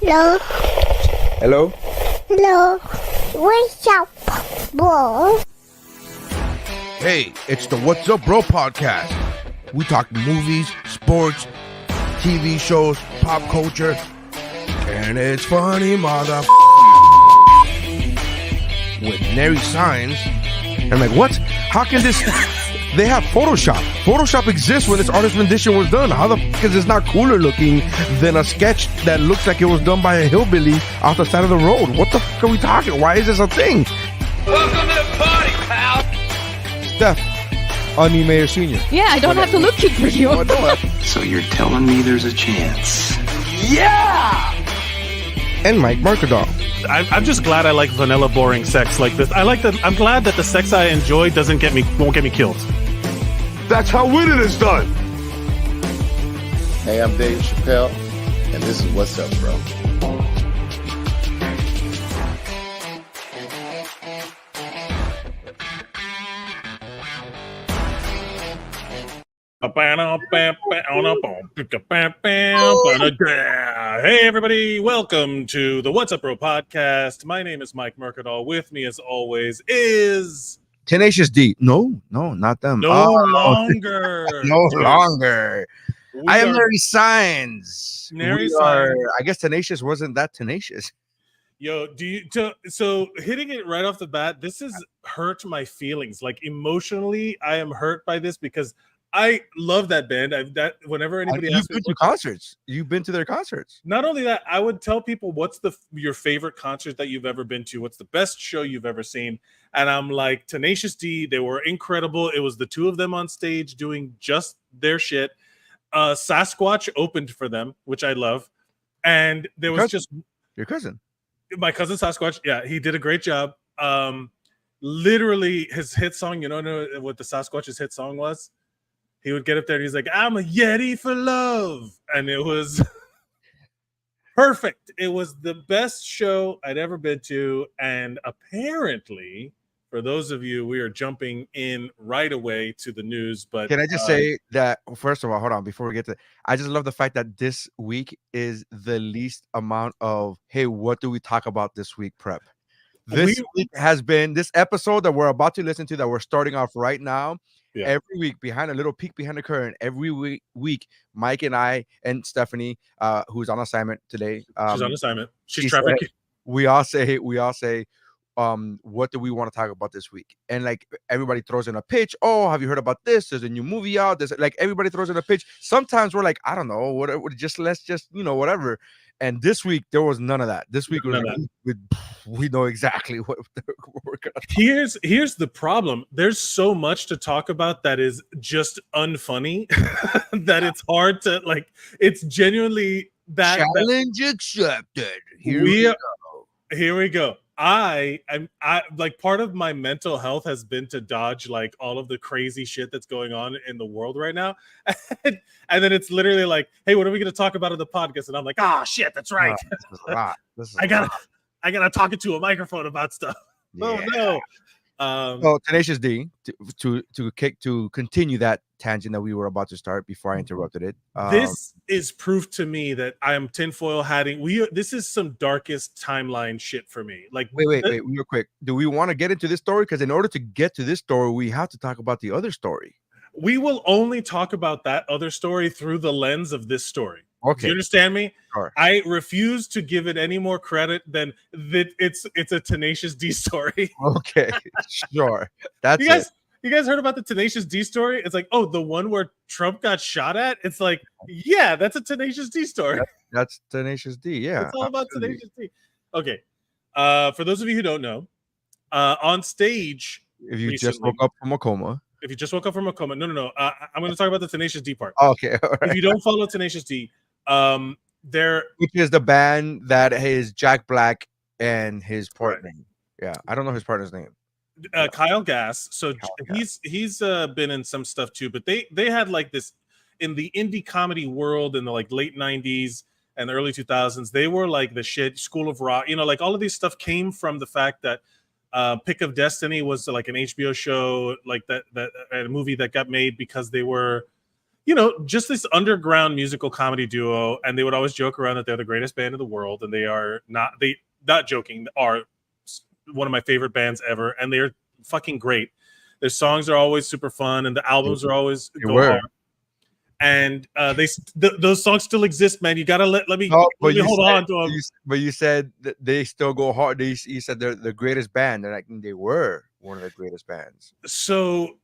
Hello. Hello? Hello. What's up, bro? Hey, it's the What's Up Bro podcast. We talk movies, sports, TV shows, pop culture, and it's funny, mother. With Nery Saenz. I'm like, what? How can this... They have Photoshop. Photoshop exists when this artist rendition was done. How the fuck is this not cooler looking than a sketch that looks like it was done by a hillbilly off the side of the road? What the fuck are we talking? Why is this a thing? Welcome to the party, pal. Steph, anie Meyer-Senior. Yeah, I don't have to look for you. So you're telling me there's a chance? Yeah! And Mercadal. I'm just glad I like vanilla, boring sex like this. I'm glad that the sex I enjoy won't get me killed. That's how winning is done. Hey, I'm Dave Chappelle, and this is What's Up, Bro. Hey everybody, welcome to the What's Up Bro podcast. My name is Mike Mercadal. With me as always is Tenacious D. No, not them. no longer. I am Nery Saenz. Nery Saenz. I guess Tenacious wasn't that tenacious. Yo, so hitting it right off the bat, this has hurt my feelings. Like emotionally, I am hurt by this because I love that band. Whenever anybody asks me, you've been to concerts. You've been to their concerts. Not only that, I would tell people, what's your favorite concert that you've ever been to? What's the best show you've ever seen? And I'm like, Tenacious D, they were incredible. It was the two of them on stage doing just their shit. Sasquatch opened for them, which I love. And there was your cousin. My cousin Sasquatch. Yeah, he did a great job. Literally his hit song, you know what the Sasquatch's hit song was? He would get up there and he's like, I'm a Yeti for love. And it was perfect. It was the best show I'd ever been to. And apparently, for those of you, we are jumping in right away to the news. But can I just say that, first of all, hold on, before we get to I just love the fact that this week is the least amount of, hey, what do we talk about this week prep? This week has been this episode that we're about to listen to, that we're starting off right now. Yeah. Every week, behind a little peek behind the curtain, every week, Mike and I and Stephanie, who's on assignment today. She's on assignment. She's trafficking. We all say, what do we want to talk about this week? And like everybody throws in a pitch. Oh, have you heard about this? There's a new movie out. There's like everybody throws in a pitch. Sometimes we're like, I don't know, whatever. Let's just whatever. And this week there was none of that. This week we know exactly what we're gonna talk. Here's the problem. There's so much to talk about that is just unfunny that it's hard to like. It's genuinely that challenge accepted. Here we go. I like, part of my mental health has been to dodge like all of the crazy shit that's going on in the world right now. And then it's literally like, hey, what are we going to talk about on the podcast? And I'm like, shit, that's right. This is a lot. I gotta talk into a microphone about stuff. Yeah. No. So Tenacious D, to continue that tangent that we were about to start before I interrupted it. This is proof to me that I am tinfoil hatting. This is some darkest timeline shit for me. Like, wait, real quick. Do we want to get into this story? Because in order to get to this story, we have to talk about the other story. We will only talk about that other story through the lens of this story. Okay. Do you understand me? Sure. I refuse to give it any more credit than that it's a Tenacious D story. Okay, sure. That's you guys heard about the Tenacious D story? It's like, oh, the one where Trump got shot at? It's like, yeah, that's a Tenacious D story. That's Tenacious D, yeah. It's all about Tenacious D. Okay. For those of you who don't know, on stage, if you just woke up from a coma. If you just woke up from a coma, no. I'm going to talk about the Tenacious D part. Okay, all right. If you don't follow Tenacious D, which is the band that is Jack Black and his partner. Right. Yeah, I don't know his partner's name. Kyle Gass. So he's been in some stuff too, but they had like this in the indie comedy world in the like late 90s and the early 2000s. They were like the shit. School of Rock, like all of these stuff came from the fact that Pick of Destiny was like an HBO show, like that a movie that got made because they were just this underground musical comedy duo, and they would always joke around that they're the greatest band in the world, and they are not joking, are one of my favorite bands ever, and they're fucking great. Their songs are always super fun, and the albums are always go hard. And those songs still exist, man. You gotta let me hold on to them. But you said that they still go hard. You said they're the greatest band, and they were one of the greatest bands. So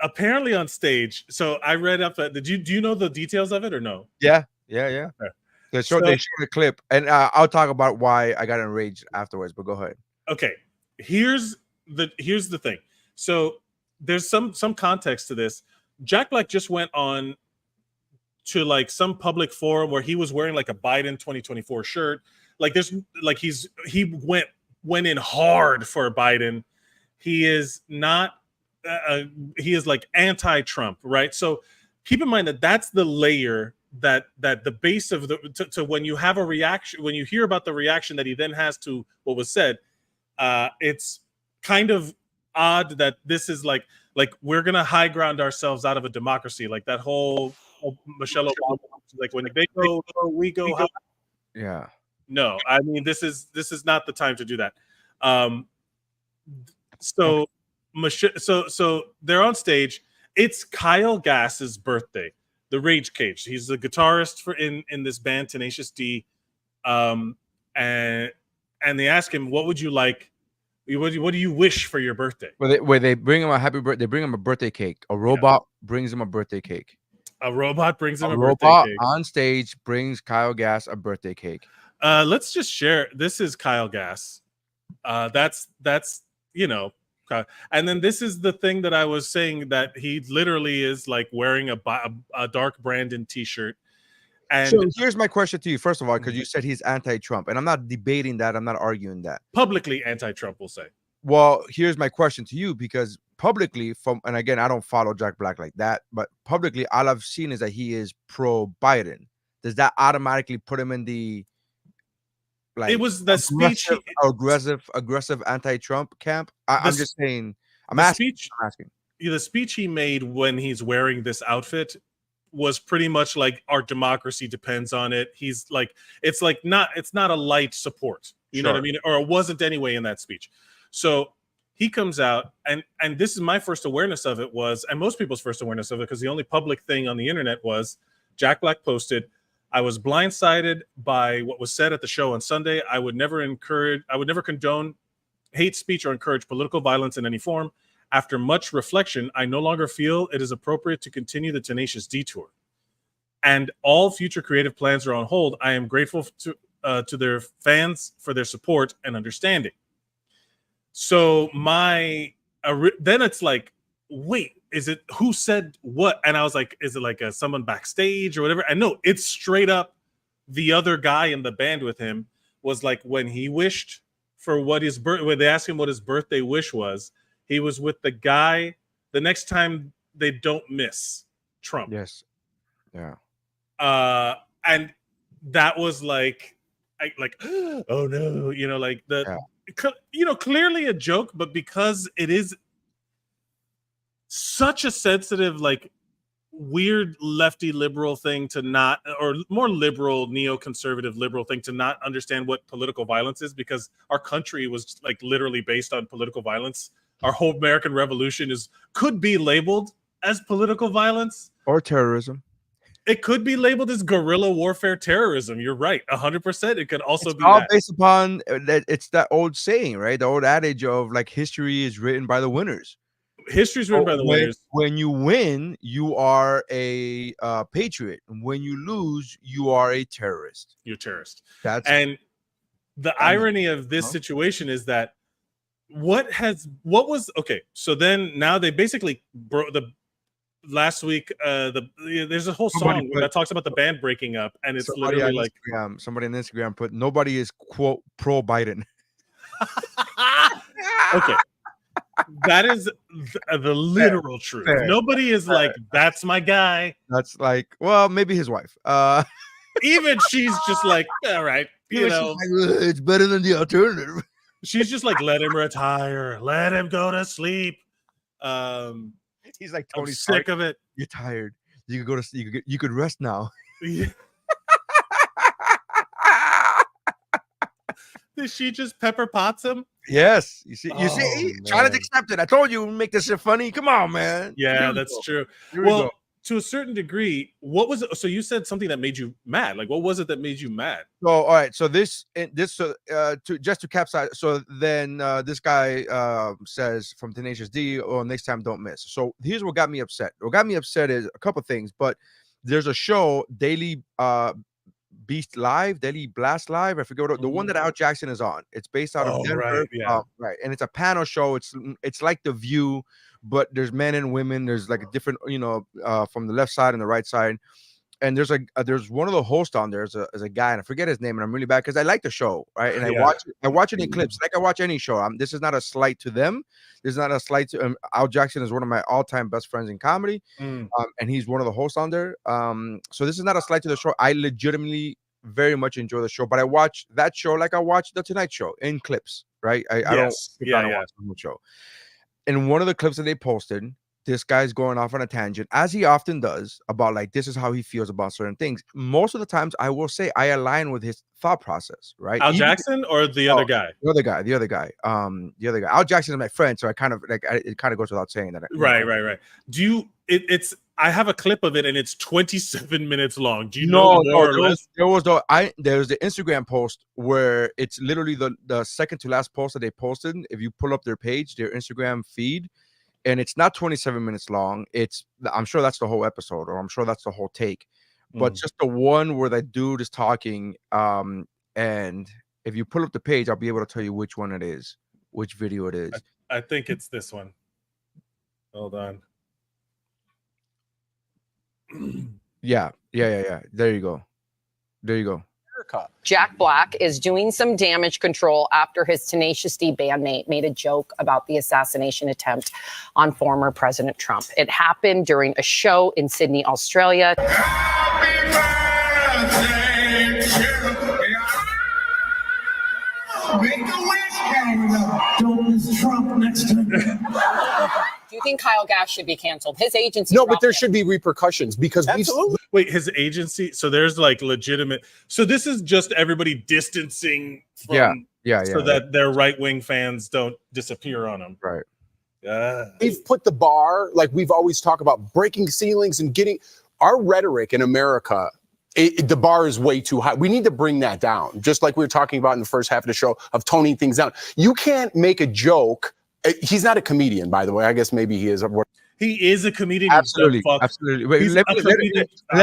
apparently on stage. So I read up that. Do you know the details of it or no? Yeah. Okay. They showed the clip, and I'll talk about why I got enraged afterwards. But go ahead. Okay. Here's the thing. So there's some context to this. Jack Black just went on to like some public forum where he was wearing like a Biden 2024 shirt. Like he went in hard for Biden. He is not he is like anti-Trump, right? So keep in mind that that's the layer that the base of to when you have a reaction, when you hear about the reaction that he then has to what was said, it's kind of odd that this is like we're gonna high ground ourselves out of a democracy, like that whole Michelle Obama, like when they go, we go. Yeah. No, I mean this is not the time to do that. So they're on stage. It's Kyle Gass's birthday. The Rage Cage. He's the guitarist in this band Tenacious D. And they ask him, "What would you like? What do you wish for your birthday?" Where they bring him a happy birthday. They bring him a birthday cake. A robot brings him a birthday cake. A robot brings him a robot birthday cake. On stage brings Kyle Gass a birthday cake. Let's just share. This is Kyle Gass. That's and then this is the thing that I was saying, that he literally is like wearing a dark Brandon t-shirt. And so here's my question to you, first of all, because you said he's anti-Trump, and I'm not debating that. I'm not arguing that. Publicly anti-Trump, we'll say. Well, here's my question to you, because publicly, and again, I don't follow Jack Black like that, but publicly, all I've seen is that he is pro-Biden. Does that automatically put him in the it was the aggressive anti-Trump camp? I'm just saying. I'm asking. The speech he made when he's wearing this outfit was pretty much like, our democracy depends on it. He's like, it's not a light support. You know what I mean? Or it wasn't anyway in that speech. So he comes out, and this is my first awareness of it was, and most people's first awareness of it, because the only public thing on the internet was Jack Black posted, "I was blindsided by what was said at the show on Sunday. I would never condone hate speech or encourage political violence in any form. After much reflection, I no longer feel it is appropriate to continue the Tenacious D tour. And all future creative plans are on hold. I am grateful to their fans for their support and understanding." So then it's like, wait, is it who said what? And I was like, is it like someone backstage or whatever? And no, it's straight up the other guy in the band with him was like, when he wished for when they asked him what his birthday wish was, he was with the guy the next time they don't miss Trump. Yes. Yeah. And that was like, oh no, like clearly a joke, but because it is such a sensitive, like weird lefty liberal thing to not, or more liberal neoconservative liberal thing to not understand what political violence is, because our country was like literally based on political violence. Our whole American Revolution could be labeled as political violence or terrorism. It could be labeled as guerrilla warfare terrorism. You're right, 100%. It could also be all based upon that. It's that old saying, right? The old adage of like, history is written by the winners. History is written by the winners. When you win, you are a patriot. And when you lose, you are a terrorist. You're a terrorist. And the irony of this situation is that so then now they basically broke the last week. There's a whole song that talks about the band breaking up, and it's literally like somebody on Instagram put, "Nobody is quote pro Biden." Okay. That is the literal truth. Fair. Nobody is like, that's my guy. That's like, well, maybe his wife. Even she's just like, all right, it's better than the alternative. She's just like, let him retire, let him go to sleep. He's like, Tony, sick of it. You're tired. You could go to you could rest now. Yeah. Did she just pepper pots him? Yes. You see, Oh, China's man. accepted. I told you, make this shit funny. Come on, man. Yeah, Here we that's go. true. Here we Well, go. to a certain degree, what was it? So you said something that made you mad. Like, what was it that made you mad? So all right, so to capsize. So then this guy says from Tenacious D, "Oh, next time don't miss." So here's what got me upset. What got me upset is a couple things, but there's a show, Daily Daily Blast Live. I forget what the one that Al Jackson is on. It's based out of Denver, right, yeah. right, and it's a panel show. It's like The View, but there's men and women. There's like a different, from the left side and the right side. And there's one of the hosts on there is a guy, and I forget his name, and I'm really bad because I like the show, right? And I watch it in clips, like I watch any show. This is not a slight to them. This is not a slight to Al Jackson is one of my all-time best friends in comedy, and he's one of the hosts on there. So this is not a slight to the show. I legitimately very much enjoy the show, but I watch that show like I watch the Tonight Show in clips, right? I don't sit down and watch the whole show. And one of the clips that they posted, this guy's going off on a tangent, as he often does, about like this is how he feels about certain things. Most of the times, I will say I align with his thought process, right? Al Jackson or the other guy? The other guy. Al Jackson is my friend, so I kind of like it kind of goes without saying that. Right. Do you? I have a clip of it, and it's 27 minutes long. Do you know more or less? There's the Instagram post where it's literally the second to last post that they posted. If you pull up their page, their Instagram feed. And it's not 27 minutes long. I'm sure that's the whole episode, or I'm sure that's the whole take. But just the one where that dude is talking. And if you pull up the page, I'll be able to tell you which one it is, which video it is. I think it's this one. Hold on. Yeah. There you go. Jack Black is doing some damage control after his Tenacious D bandmate made a joke about the assassination attempt on former President Trump. It happened during a show in Sydney, Australia. Happy birthday to you. Make a wish, Canada. Don't miss Trump next time. Do you think Kyle Gass should be canceled? His agency. No, but there should be repercussions because Wait, his agency. So there's like legitimate. So this is just everybody distancing from. So that their right-wing fans don't disappear on them. Right. Yeah. We've put the bar, like we've always talked about, breaking ceilings and getting our rhetoric in America. The bar is way too high. We need to bring that down. Just like we were talking about in the first half of the show of toning things down. You can't make a joke. He's not a comedian, by the way. I guess maybe he is. He is a comedian. Absolutely. Wait, let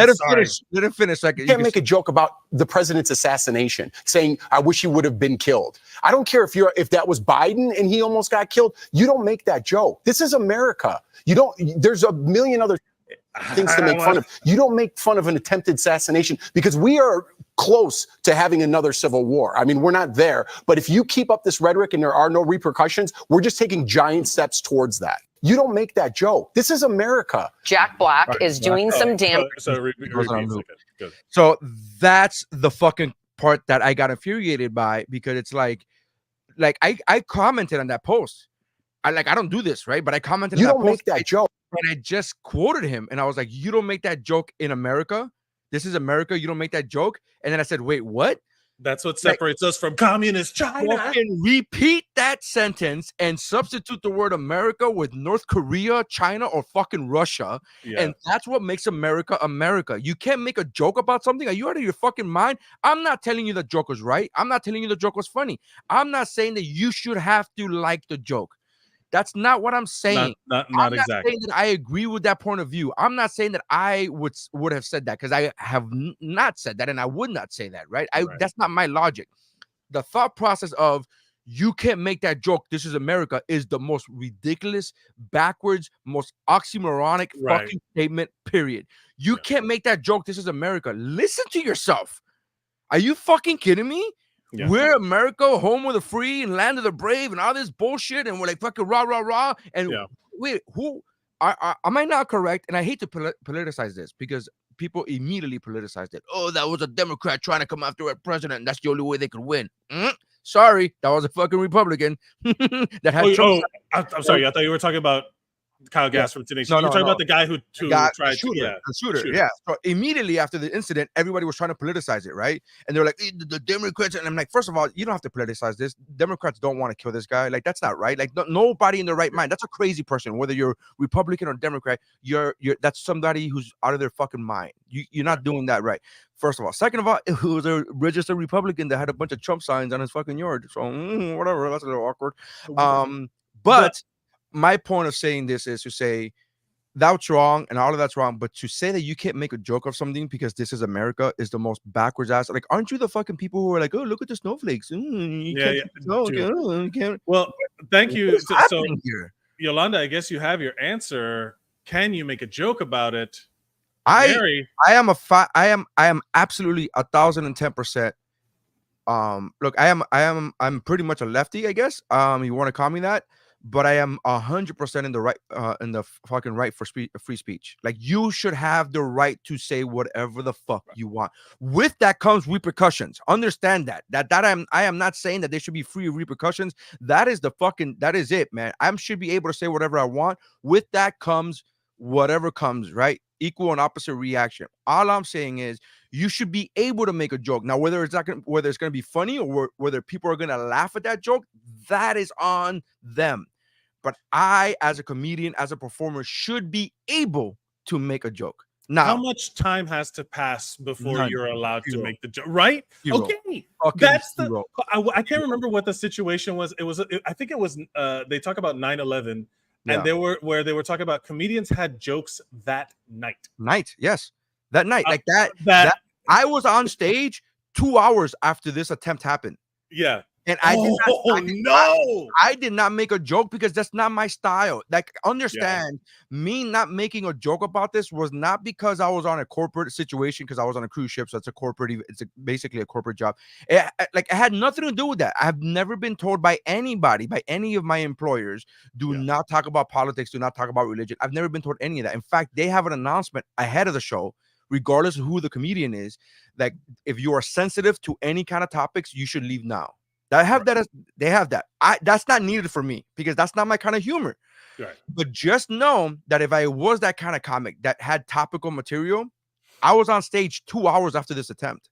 him finish. Like, you can't make a joke about the president's assassination, saying, "I wish he would have been killed." I don't care if that was Biden and he almost got killed. You don't make that joke. This is America. You don't. There's a million other things to make fun of. You don't make fun of an attempted assassination because we are close to having another civil war. I mean, we're not there, but if you keep up this rhetoric and there are no repercussions, we're just taking giant steps towards that. You don't make that joke. This is America. Jack Black is doing some damage. So that's the fucking part that I got infuriated by, because it's like I commented on that post. I don't do this, right? But I commented. You on don't that make that joke. And I just quoted him, and I was like, "You don't make that joke in America. This is America. You don't make that joke." And then I said, "Wait, what?" That's what separates us from communist China. Fucking repeat that sentence and substitute the word America with North Korea, China, or fucking Russia. Yeah. And that's what makes America America. You can't make a joke about something. Are you out of your fucking mind? I'm not telling you the joke was right. I'm not telling you the joke was funny. I'm not saying that you should have to like the joke. That's not what I'm saying. Not I'm exactly. not saying that I agree with that point of view. I'm not saying that I would have said that, because I have not said that, and I would not say that, right? That's not my logic. The thought process of you can't make that joke, this is America, is the most ridiculous, backwards, most oxymoronic fucking statement, period. You can't make that joke, this is America. Listen to yourself. Are you fucking kidding me? Yeah. We're America, home of the free and land of the brave and all this bullshit, and we're like fucking rah rah rah. And wait, who am I not correct? And I hate to politicize this, because people immediately politicized it. Oh, that was a Democrat trying to come after a president, and that's the only way they could win. Sorry, that was a fucking Republican that had Trump. I'm sorry, I thought you were talking about Kyle Gass from Tenacious. No, You're no, talking no. about the guy who Got tried the shooter. shooter. Yeah. So immediately after the incident, everybody was trying to politicize it, right? And they're like, the Democrats. And I'm like, first of all, you don't have to politicize this. Democrats don't want to kill this guy. Like, that's not right. Like, nobody in their right mind. That's a crazy person. Whether you're Republican or Democrat, you're that's somebody who's out of their fucking mind. You're not doing that right. First of all. Second of all, it was a registered Republican that had a bunch of Trump signs on his fucking yard. So whatever. That's a little awkward. But my point of saying this is to say, that's wrong and all of that's wrong, but to say that you can't make a joke of something because this is America is the most backwards ass. Like, aren't you the fucking people who are like, oh, look at the snowflakes? You can't. Well, thank you. So here? Yolanda, I guess you have your answer. Can you make a joke about it? I am absolutely 1,010%. Look, I'm pretty much a lefty, I guess. You want to call me that? But I am 100% in the right, in the fucking right for free speech. Like, you should have the right to say whatever the fuck you want. With that comes repercussions. Understand that. I am not saying that there should be free repercussions. That is it, man. I should be able to say whatever I want. With that comes whatever comes, right? Equal and opposite reaction. All I'm saying is you should be able to make a joke. Now, whether it's going to be funny or whether people are going to laugh at that joke, that is on them. But I, as a comedian, as a performer, should be able to make a joke. Now, how much time has to pass before you're allowed to make the joke? Right? Zero. Okay. Fucking That's zero. I can't remember what the situation was. I think it was they talk about 9/11 and they were talking about comedians had jokes that night. Yes. That night. Like that I was on stage 2 hours after this attempt happened. Yeah. And I did not make a joke because that's not my style. Like, understand, me not making a joke about this was not because I was on a corporate situation, because I was on a cruise ship. So it's a corporate, basically a corporate job. It had nothing to do with that. I have never been told by anybody, by any of my employers, do not talk about politics, do not talk about religion. I've never been told any of that. In fact, they have an announcement ahead of the show, regardless of who the comedian is, like, if you are sensitive to any kind of topics, you should leave now. They have that. That's not needed for me because that's not my kind of humor. Right. But just know that if I was that kind of comic that had topical material, I was on stage 2 hours after this attempt.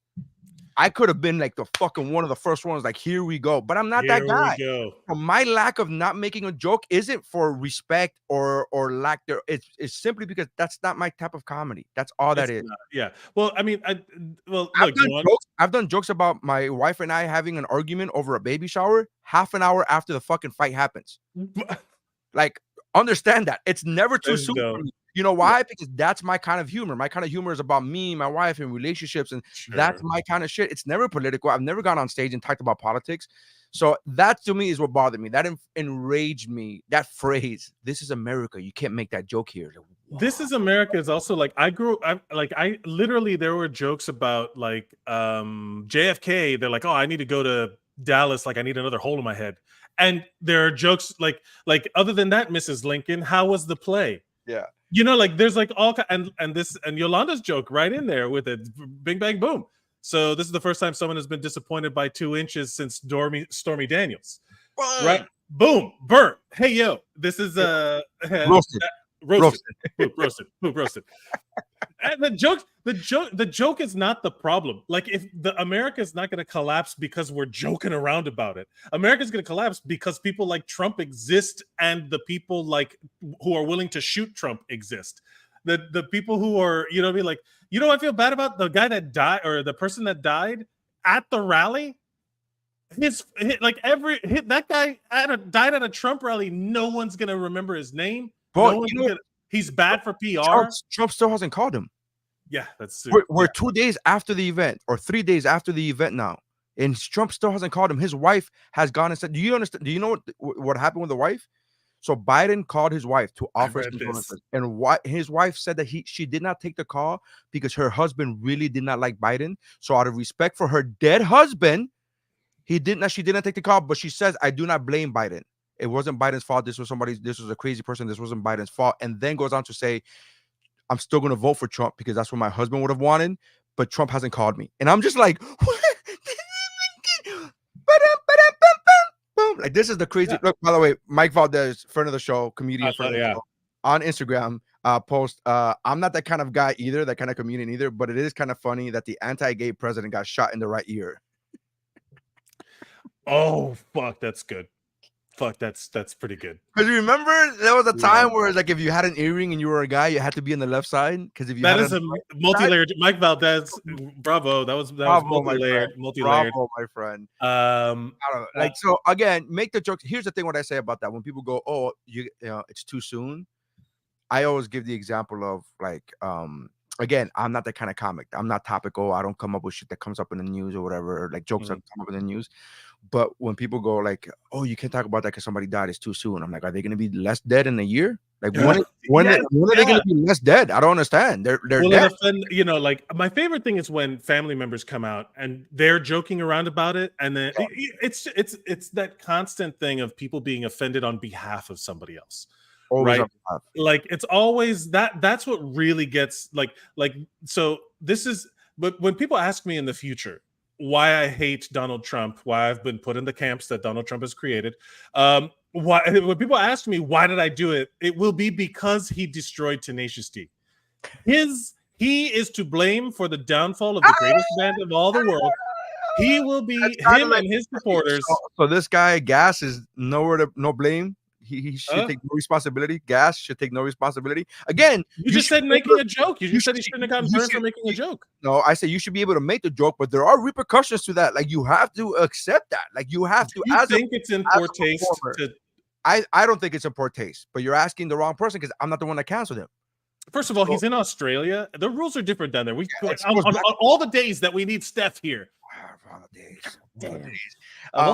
I could have been like the fucking one of the first ones, like, here we go. But I'm not that guy. So my lack of not making a joke isn't for respect or lack there. It's simply because that's not my type of comedy. That's all that is. Yeah. Well, I mean, I've done jokes about my wife and I having an argument over a baby shower half an hour after the fucking fight happens. Like, understand that. It's never too soon for me. You know why? Because that's my kind of humor. My kind of humor is about me, my wife, and relationships, and that's my kind of shit. It's never political. I've never gone on stage and talked about politics. So that, to me, is what bothered me. That enraged me. That phrase, "This is America. You can't make that joke here." Like, this is America is also like, I literally, there were jokes about like JFK. They're like, oh, I need to go to Dallas. Like, I need another hole in my head. And there are jokes like other than that, Mrs. Lincoln, how was the play? Yeah. You know, like, there's like all and Yolanda's joke right in there with it. Bing, bang, boom. So this is the first time someone has been disappointed by 2 inches since Stormy Daniels. Right? Boom, burnt. Hey, yo, this is roasted. And the joke is not the problem. Like, if America is not going to collapse because we're joking around about it. America's going to collapse because people like Trump exist, and the people like who are willing to shoot Trump exist. The people who are, you know what I mean? Like, you know what I feel bad about? The guy that died, or the person that died at the rally. That guy died at a Trump rally. No one's going to remember his name. But he's bad for PR. Trump still hasn't called him. Yeah, that's true. We're 2 days after the event, or 3 days after the event now, and Trump still hasn't called him. His wife has gone and said, "Do you understand? Do you know what happened with the wife?" So Biden called his wife to offer some bonuses, and his wife said that she did not take the call because her husband really did not like Biden. So out of respect for her dead husband, she did not take the call. But she says, "I do not blame Biden. It wasn't Biden's fault. This was a crazy person. This wasn't Biden's fault." And then goes on to say, "I'm still going to vote for Trump because that's what my husband would have wanted, but Trump hasn't called me." And I'm just like, like, this is the crazy. Look, by the way, Mike Valdez, friend of the show, comedian, friend of the show. on Instagram post, I'm not that kind of guy either, that kind of comedian either, but it is kind of funny that the anti-gay president got shot in the right ear. Oh fuck, that's good. Fuck, that's pretty good. Because you remember there was a time where like if you had an earring and you were a guy, you had to be on the left side. Because if you that had is a multi-layered Mike Valdez, bravo. That was multi-layered, Bravo, my friend. I don't know. Like, so again, make the jokes. Here's the thing: what I say about that, when people go, "Oh, you know, it's too soon," I always give the example of like, again, I'm not that kind of comic. I'm not topical. I don't come up with shit that comes up in the news or whatever, or like jokes that come up in the news. But when people go like, "Oh, you can't talk about that because somebody died, it's too soon," I'm like, are they going to be less dead in a year? Like, when are they going to be less dead? I don't understand. They're dead. You know, like my favorite thing is when family members come out and they're joking around about it, and then it's that constant thing of people being offended on behalf of somebody else. Always right? Like it's always that's what really gets like so this is, but when people ask me in the future why I hate Donald Trump, why I've been put in the camps that Donald Trump has created, why when people ask me why did I do it, it will be because he destroyed Tenacious D. He is to blame for the downfall of the greatest band of all the world. He will be him and his supporters. So this guy Gas is no blame. He should take no responsibility. Gas should take no responsibility. Again, you just said making a joke. You just said he shouldn't have gotten burned for making a joke. No, I say you should be able to make the joke, but there are repercussions to that. Like you have to accept that. Like you have to. You think it's in poor taste? I don't think it's in poor taste. But you're asking the wrong person because I'm not the one that canceled him. First of all, he's in Australia. The rules are different down there. We on all the days that we need Steph here. All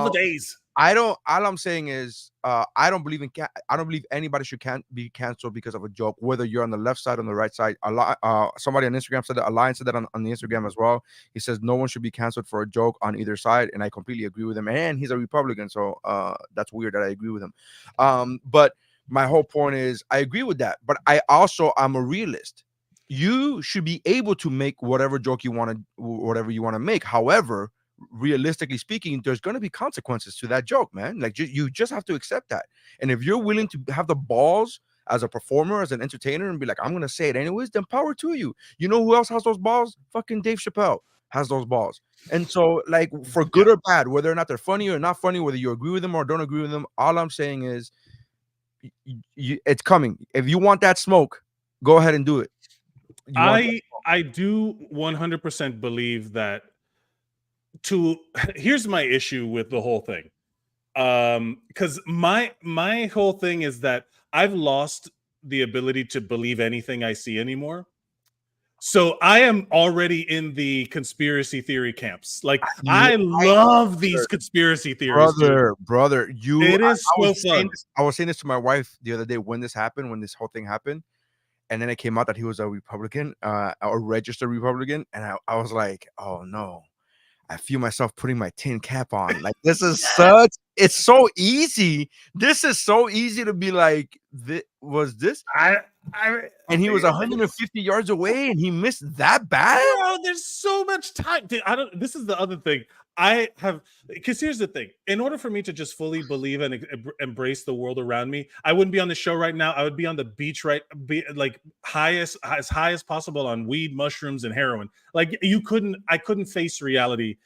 the days. All I'm saying is I don't believe anybody can't be canceled because of a joke, whether you're on the left side or on the right side. Somebody on Instagram said that, Alliance said that on the Instagram as well. He says no one should be canceled for a joke on either side, and I completely agree with him. And he's a Republican, so that's weird that I agree with him. But my whole point is I agree with that, but I'm a realist. You should be able to make whatever joke you want to make. However, realistically speaking, there's going to be consequences to that joke, man. Like you just have to accept that. And if you're willing to have the balls as a performer, as an entertainer, and be like, I'm going to say it anyways, then power to you. You know who else has those balls? Fucking Dave Chappelle has those balls. And so, like, for good or bad, whether or not they're funny or not funny, whether you agree with them or don't agree with them, all I'm saying is it's coming. If you want that smoke, go ahead and do it. I do 100% believe that. Here's my issue with the whole thing, because my whole thing is that I've lost the ability to believe anything I see anymore. So I am already in the conspiracy theory camps. Like I love these conspiracy theories, brother. It is so fun. I was saying this to my wife the other day when this whole thing happened, and then it came out that he was a Republican, a registered Republican, and I was like, oh no. I feel myself putting my tin cap on. Like this is it's so easy. This is so easy to be like, was this? And he was 150 yards away and he missed that bad? Bro, there's so much time. Dude, this is the other thing. Because here's the thing. In order for me to just fully believe and embrace the world around me, I wouldn't be on the show right now. I would be on the beach, as high as possible on weed, mushrooms, and heroin. Like I couldn't face reality,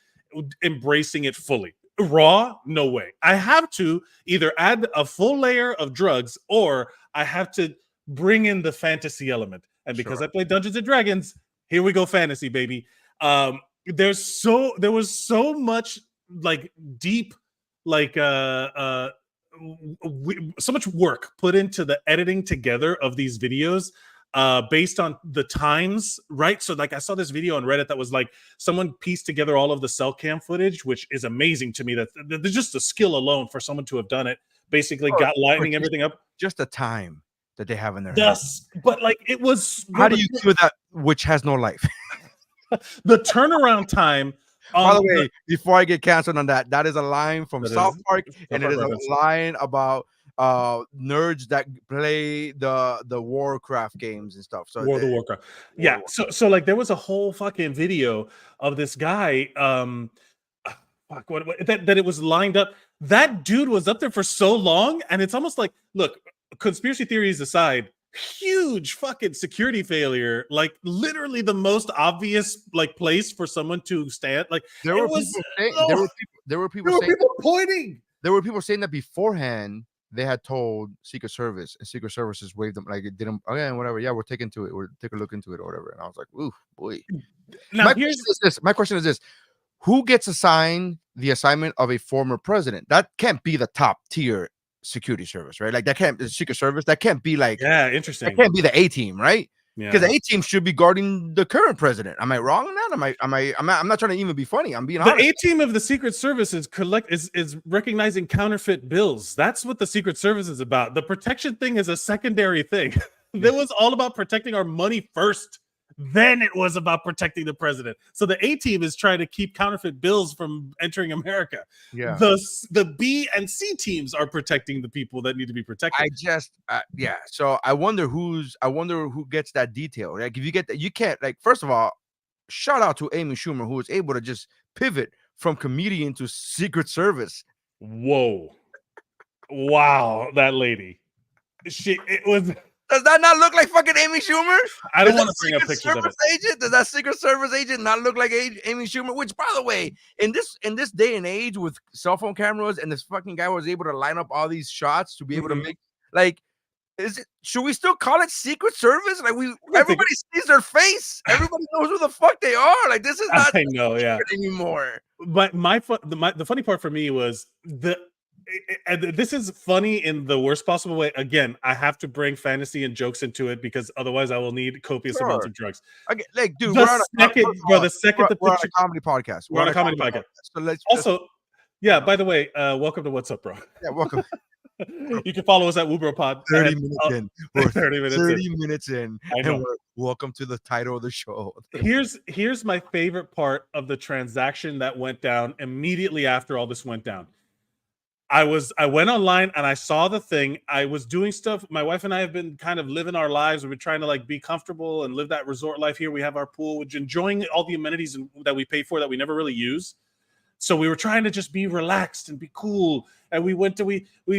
embracing it fully. Raw, no way. I have to either add a full layer of drugs or I have to bring in the fantasy element. And because I play Dungeons and Dragons, here we go, fantasy, baby. There was so much like deep, like so much work put into the editing together of these videos based on the times, right? So like I saw this video on Reddit that was like someone pieced together all of the cell cam footage, which is amazing to me. That there's just the skill alone for someone to have done it. Basically got lining everything up. Just the time that they have in their yes, but like it was. How do you do that which has no life? The turnaround time. By the way, before I get canceled on that is a line from South Park, and it is a line about nerds that play the Warcraft games and stuff. So World of Warcraft. Yeah. So like there was a whole fucking video of this guy. That it was lined up. That dude was up there for so long, and it's almost like, look, conspiracy theories aside, huge fucking security failure, like literally the most obvious like place for someone to stand. Like There it were was, people saying, oh, there were people there were saying people pointing. there were people saying that beforehand they had told Secret Service, and Secret Services waved them like it didn't. Oh yeah, whatever. Yeah, we're taking to it. We'll take a look into it or whatever. And I was like, ooh, boy. Now My question is this: who gets assigned the assignment of a former president? That can't be the top tier security service, right? Like that can't the Secret Service. That can't be like interesting. That can't be the A team, right? Yeah. Because the A team should be guarding the current president. Am I wrong on that? I'm not trying to even be funny. I'm being honest. The A team of the Secret Service is recognizing counterfeit bills. That's what the Secret Service is about. The protection thing is a secondary thing. It was all about protecting our money first. Then it was about protecting the president. So the A team is trying to keep counterfeit bills from entering America. Yeah. The B and C teams are protecting the people that need to be protected. Yeah. So I wonder who gets that detail. Like if you get that, you can't like. First of all, shout out to Amy Schumer, who was able to just pivot from comedian to Secret Service. Whoa! Wow, that lady. It was. Does that not look like fucking Amy Schumer? I don't want to bring up pictures of it. Agent? Does that Secret Service agent not look like Amy Schumer? Which, by the way, in this day and age with cell phone cameras, and this fucking guy was able to line up all these shots to be able to make like, should we still call it Secret Service? Like everybody sees their face. Everybody knows who the fuck they are. Like this is not anymore. But the funny part for me was and this is funny in the worst possible way. Again, I have to bring fantasy and jokes into it because otherwise I will need copious amounts of drugs. Okay, like, dude, we're on a comedy podcast. We're on a comedy podcast. So let's also, yeah. By the way, welcome to What's Up, Bro. Yeah, welcome. You can follow us at WUBro Pod. 30 minutes in. We're 30 minutes in. I know. And welcome to the title of the show. Here's my favorite part of the transaction that went down immediately after all this went down. I went online and I saw the thing. I was doing stuff. My wife and I have been kind of living our lives. We've been trying to like be comfortable and live that resort life here. We have our pool, which enjoying all the amenities that we pay for that we never really use. So we were trying to just be relaxed and be cool. And we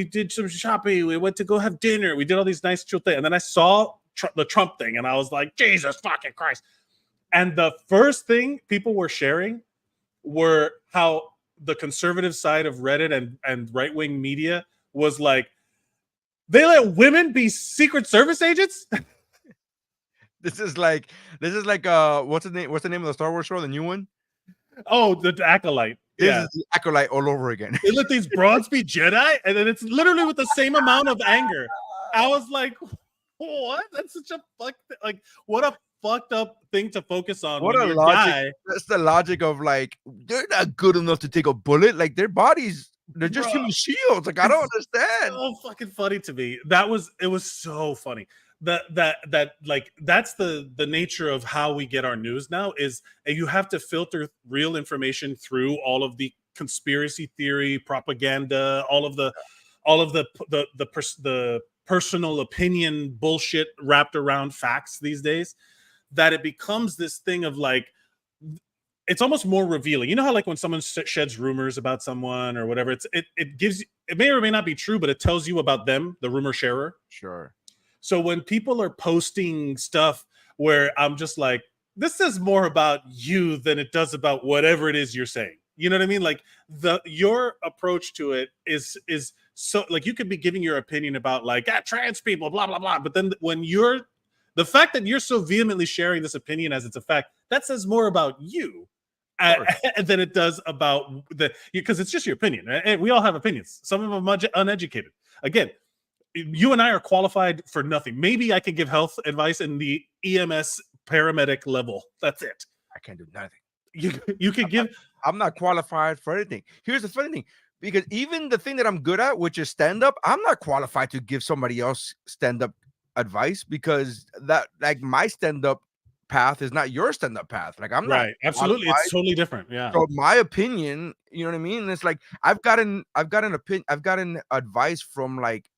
did some shopping. We went to go have dinner. We did all these nice chill things. And then I saw the Trump thing and I was like, Jesus fucking Christ. And the first thing people were sharing were how the conservative side of Reddit and right-wing media was like, they let women be Secret Service agents? This is like what's the name of the Star Wars show, the new one? Oh, the Acolyte. This is the Acolyte all over again. They let these broads be Jedi, and then it's literally with the same amount of anger. I was like, what? That's such a what a fucked up thing to focus on. What a logic. That's the logic of like, they're not good enough to take a bullet. Like their bodies, they're just human shields. Like I don't understand. So fucking funny to me. It was so funny. That's the nature of how we get our news now is you have to filter real information through all of the conspiracy theory, propaganda, all of the personal opinion bullshit wrapped around facts these days, that it becomes this thing of like, it's almost more revealing. You know how like when someone sheds rumors about someone or whatever, it gives, it may or may not be true, but it tells you about them, the rumor sharer. Sure. So when people are posting stuff where I'm just like, this says more about you than it does about whatever it is you're saying. You know what I mean? Like your approach to it is so like, you could be giving your opinion about like trans people, blah, blah, blah. But then when the fact that you're so vehemently sharing this opinion as it's a fact, that says more about you than it does about because it's just your opinion. And we all have opinions. Some of them are uneducated. Again, you and I are qualified for nothing. Maybe I can give health advice in the EMS paramedic level. That's it. I can't do nothing. You can give. I'm not qualified for anything. Here's the funny thing. Because even the thing that I'm good at, which is stand-up, I'm not qualified to give somebody else stand-up advice because that like my stand-up path is not your stand-up path. Like I'm not right. Absolutely. qualified. It's totally different. Yeah. So my opinion, you know what I mean? And it's like I've gotten advice from like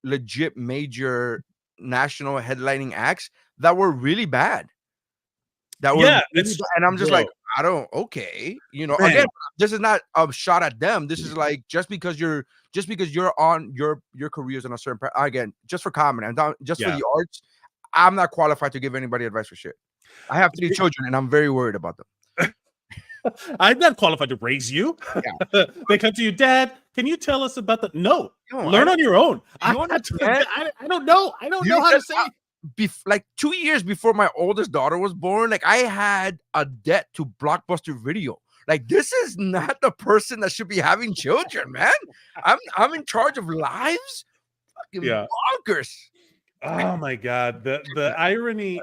legit major national headlining acts that were really bad. And I'm just like, I don't. Okay, Man. again, this is not a shot at them. This is like just because you're on your careers on a certain again, just for comedy and just for the arts. I'm not qualified to give anybody advice for shit. I have 3 children, and I'm very worried about them. I'm not qualified to raise you. Yeah. They come to you, Dad. Can you tell us about the? No, No, learn on your own. I don't know. I don't know how to say. Like 2 years before my oldest daughter was born, like I had a debt to Blockbuster Video. Like this is not the person that should be having children, man. I'm in charge of lives. Fucking bonkers. Oh my God. The irony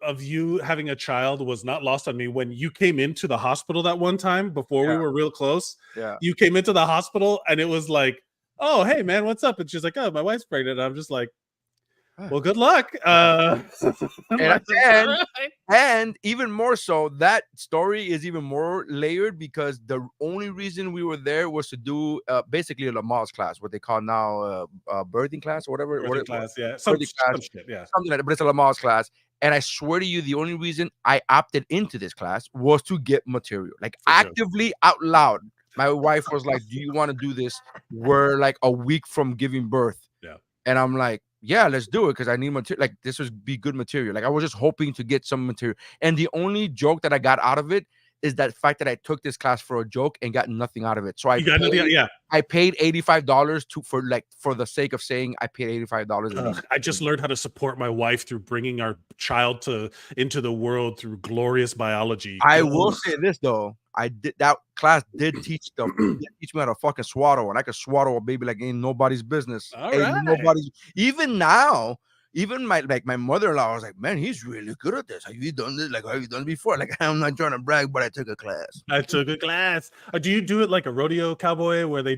of you having a child was not lost on me when you came into the hospital that one time before we were real close. Yeah. You came into the hospital and it was like, oh, hey man, what's up? And she's like, oh, my wife's pregnant. And I'm just like, well, good luck. And even more so, that story is even more layered because the only reason we were there was to do basically a Lamaze class, what they call now birthing class or whatever. Birthing class, yeah. Some shit, yeah. Something like that, but it's a Lamaze class. And I swear to you, the only reason I opted into this class was to get material, like actively out loud. My wife was like, do you want to do this? We're like a week from giving birth. Yeah. And I'm like, yeah, let's do it because I need material. Like this would be good material. Like I was just hoping to get some material. And the only joke that I got out of it is that fact that I took this class for a joke and got nothing out of it. So I paid $85 for the sake of saying I paid $85. I just learned how to support my wife through bringing our child into the world through glorious biology. I will say this though. That class did teach me how to fucking swaddle, and I could swaddle a baby like ain't nobody's business. Nobody's. Even now, even my mother-in-law was like, man, he's really good at this. Have you done this? Like, have you done it before? Like, I'm not trying to brag, but I took a class. Do you do it like a rodeo cowboy where they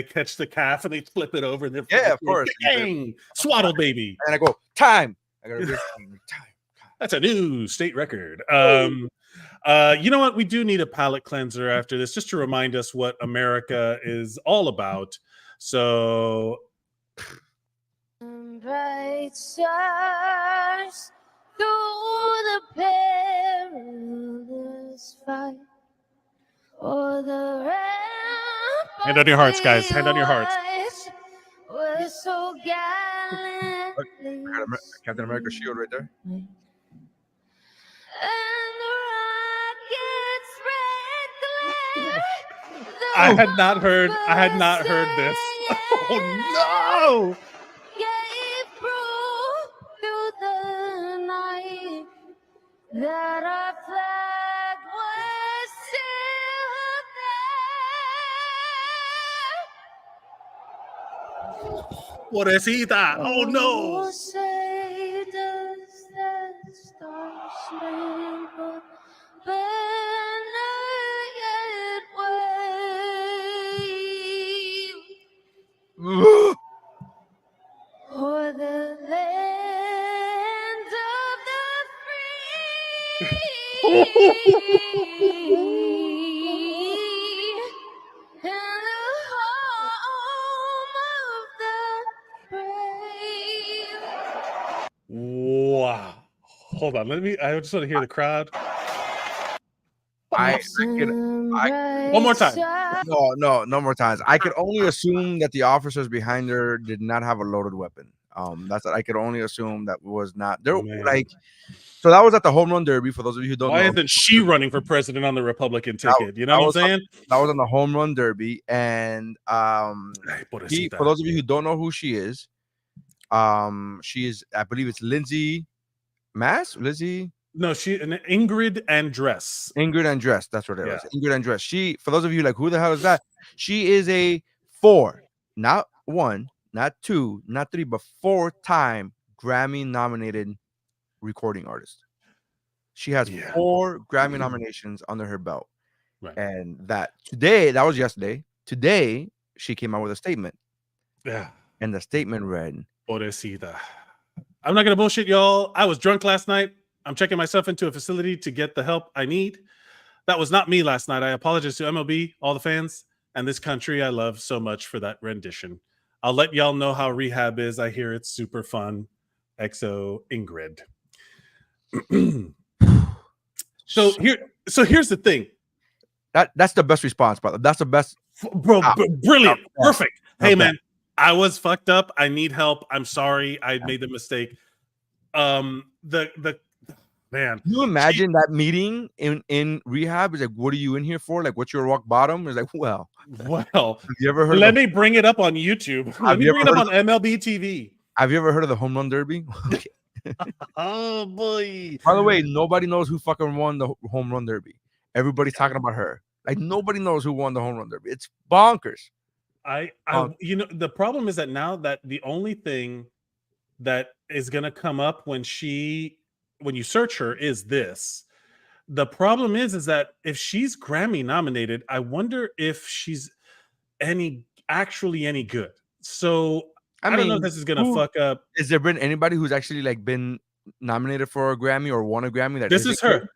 catch the calf and they flip it over and they're of course. Bang! Swaddle baby. And I go, time. I gotta time. That's a new state record. You know what? We do need a palate cleanser after this, just to remind us what America is all about. So, bright stars through the perilous fight, or the hand on your hearts, guys. Hand on your hearts. We're so gallantly Captain America shield right there. I had not heard this. Oh no! Through the night that our flag was still there. Pobrecita! Oh no! Say does that star-spangled banner yet wave o'er the land of the free and the home of the brave. Wow! Hold on, I just want to hear the crowd. One more time. No more times. I could only assume that the officers behind her did not have a loaded weapon. That's what I could only assume that was not there. So that was at the home run derby. For those of you who don't know, why isn't she running for president on the Republican ticket? You know what I'm saying? That was on the home run derby, and for those of you who don't know who she is, she is, I believe it's Lindsay Mass. Lizzie. No, Ingrid Andress. Ingrid Andress, that's what it was. Ingrid Andress. She, for those of you like, who the hell is that? She is a 4, not 1, not 2, not 3, but 4-time Grammy-nominated recording artist. She has 4 Grammy nominations under her belt. Right. And that was yesterday. Today, she came out with a statement. Yeah. And the statement read, Pobrecita. I'm not going to bullshit y'all. I was drunk last night. I'm checking myself into a facility to get the help I need. That was not me last night. I apologize to MLB, all the fans, and this country I love so much for that rendition. I'll let y'all know how rehab is. I hear it's super fun. XO Ingrid. So here's the thing. That's the best response, brother. That's the best. Bro, brilliant. Perfect. Hey, Not man, I was fucked up. I need help. I'm sorry. I made the mistake. The man. Can you imagine that meeting in rehab? Is like, what are you in here for? Like, what's your rock bottom? It's like, well, have you ever heard? Let me bring it up on YouTube. Let me bring it up on MLB TV. Have you ever heard of the home run derby? Oh boy! By the way, nobody knows who fucking won the home run derby. Everybody's talking about her. Like nobody knows who won the home run derby. It's bonkers. The problem is that now that the only thing that is gonna come up when you search her is this. The problem is that if she's Grammy nominated, I wonder if she's actually any good. So I don't know if this is gonna fuck up. Has there been anybody who's actually like been nominated for a Grammy or won a Grammy? This is her.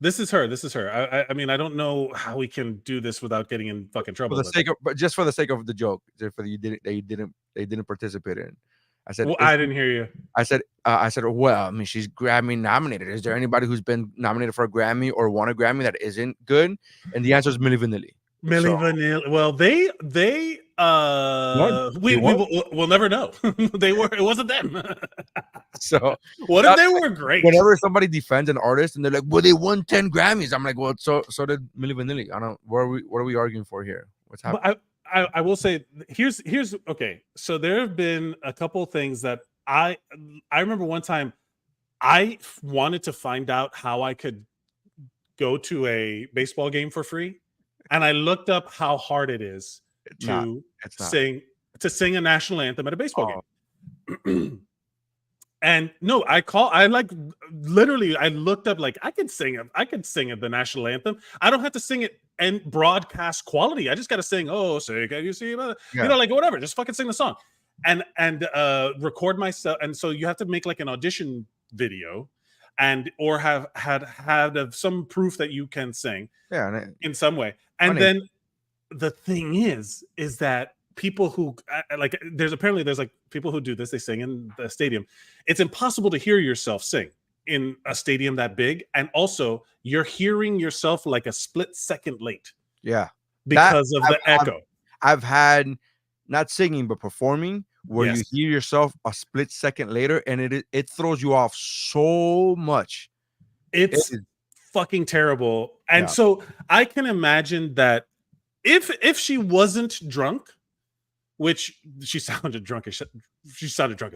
This is her. I mean, I don't know how we can do this without getting in fucking trouble. But just for the sake of the joke, for you didn't participate in. I said, well, I didn't hear you. I said, well, I mean, she's Grammy nominated. Is there anybody who's been nominated for a Grammy or won a Grammy that isn't good? And the answer is Milli Vanilli. Vanilli. Well, we'll never know. It wasn't them. So what if they were great? Whenever somebody defends an artist and they're like, well, they won 10 Grammys. I'm like, well, so did Milli Vanilli. I don't. What are we arguing for here? What's happening? But I will say here's okay. So there have been a couple things that I remember one time I wanted to find out how I could go to a baseball game for free, and I looked up how hard it is to sing a national anthem at a baseball game. And no, I looked up like I could sing it the national anthem. I don't have to sing it in broadcast quality. I just got to sing, oh, say, can you see about it? You know, like whatever, just fucking sing the song and record myself. And so you have to make like an audition video or have had some proof that you can sing in some way. And then the thing is that people who like there's like people who do this, they sing in the stadium. It's impossible to hear yourself sing in a stadium that big, and also you're hearing yourself like a split second late. Yeah, because of the echo. I've had not singing but performing where you hear yourself a split second later, and it throws you off so much. It's fucking terrible. And so I can imagine that if she wasn't drunk, which she sounded drunk as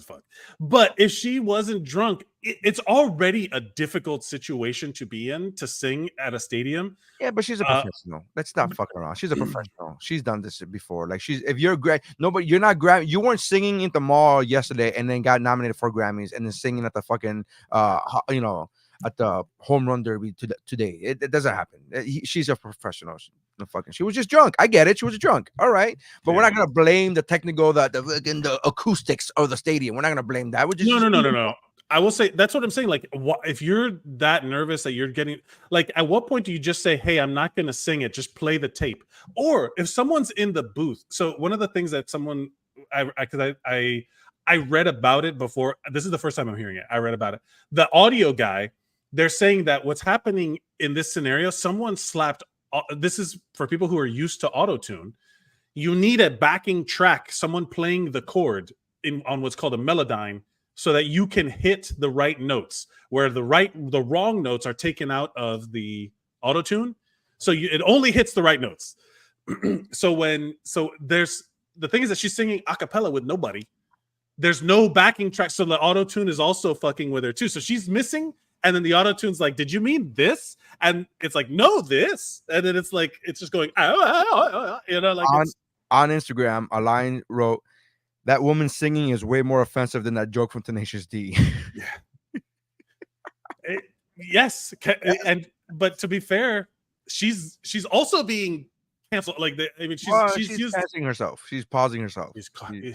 fuck. But if she wasn't drunk, it's already a difficult situation to be in to sing at a stadium. Yeah, but she's a professional. Let's stop fucking around. She's a professional. She's done this before. Like you're not Grammy. You weren't singing in the mall yesterday and then got nominated for Grammys and then singing at the fucking at the home run derby today. It doesn't happen. She's a professional. She was just drunk. I get it. She was drunk. All right, but we're not gonna blame the technical, the acoustics of the stadium. We're not gonna blame that. We're just no. I will say that's what I'm saying. Like, if you're that nervous that you're getting, like, at what point do you just say, "Hey, I'm not gonna sing it. Just play the tape." Or if someone's in the booth. So one of the things that I read about it before. This is the first time I'm hearing it. I read about it. The audio guy. They're saying that what's happening in this scenario, someone slapped. This is for people who are used to auto-tune. You need a backing track, someone playing the chord on what's called a melodyne, so that you can hit the right notes, where the wrong notes are taken out of the auto-tune. So it only hits the right notes. So there's the thing is that she's singing a cappella with nobody. There's no backing track, so the auto-tune is also fucking with her too. So she's missing. And then the auto-tune's like, did you mean this? And it's like, no, this. And then it's like, it's just going, like on Instagram, a line wrote, that woman singing is way more offensive than that joke from Tenacious D. Yes. But to be fair, she's also being canceled. Like, she's passing herself. She's pausing herself.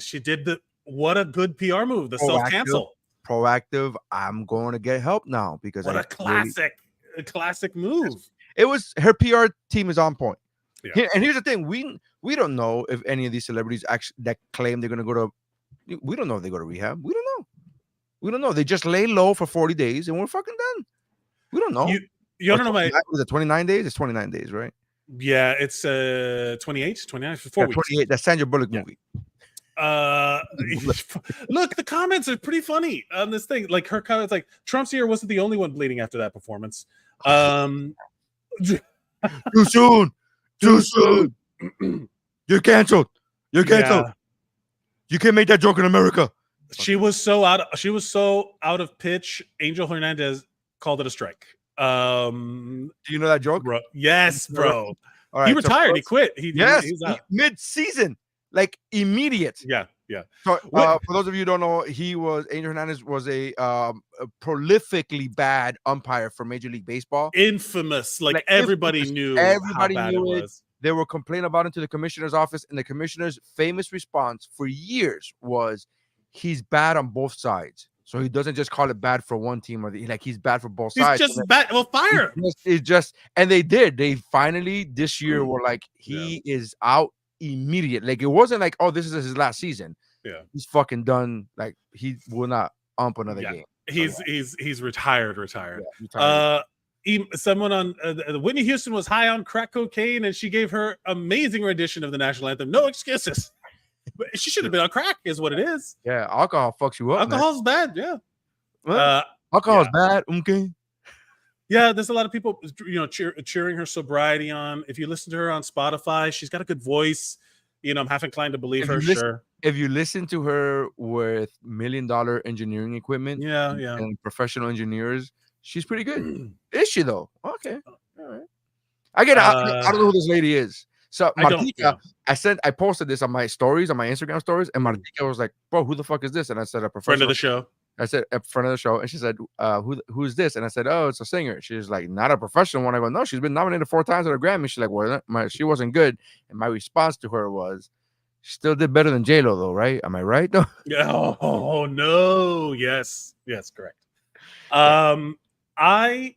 She did what a good PR move, the self-cancel. Proactive. I'm going to get help now because what a classic move. It was her PR team is on point. Yeah. And here's the thing: we don't know if any of these celebrities actually that claim they're going to go to. We don't know if they go to rehab. We don't know. We don't know. They just lay low for 40 days and we're fucking done. We don't know. You don't know my. Was it 29 days? It's 29 days, right? Yeah, it's 28, 29 for 4 weeks. 28. That's Sandra Bullock movie. Look, the comments are pretty funny on this thing. Like her comments, like Trump's ear wasn't the only one bleeding after that performance. Too soon. Too soon. You're canceled. You're canceled. Yeah. You can't make that joke in America. She was so out of pitch. Angel Hernandez called it a strike. Do you know that joke? Bro. Yes, bro. All right, he retired. He quit. He's out. Mid-season, like immediate. Yeah. So for those of you who don't know, Angel Hernandez was a prolifically bad umpire for Major League Baseball. Infamous. Like everybody knew. Everybody how bad knew it it. was. They were complaining about it to the commissioner's office, and the commissioner's famous response for years was, "He's bad on both sides." So he doesn't just call it bad for one team, or he's bad for both sides. He's just bad. Well, fire. It's just, and they did. They finally this year were like, he is out immediate. Like it wasn't like, oh, this is his last season. Yeah, he's fucking done. Like he will not ump another game. He's retired. Yeah, retired. Someone on Whitney Houston was high on crack cocaine, and she gave her amazing rendition of the national anthem. No excuses. But she should have been on crack, is what it is. Yeah, alcohol fucks you up. Alcohol's bad. Yeah, alcohol's bad. Okay. Yeah, there's a lot of people, cheering her sobriety on. If you listen to her on Spotify, she's got a good voice. I'm half inclined to believe her. Sure. If you listen to her with $1 million engineering equipment, and professional engineers, she's pretty good. Is she though? Okay, all right. I get. I don't know who this lady is. So Martika, I posted this on my stories, on my Instagram stories, and Martika was like, "Bro, who the fuck is this?" And I said, "A professional friend of the show." I said, "A friend of the show," and she said, "Who's this?" And I said, "Oh, it's a singer." She's like, "Not a professional one." I go, "No, she's been nominated 4 times at a Grammy." She's like, "Well, she wasn't good." And my response to her was, "She still did better than J-Lo, though, right? Am I right?" No. Oh no. Yes, correct. I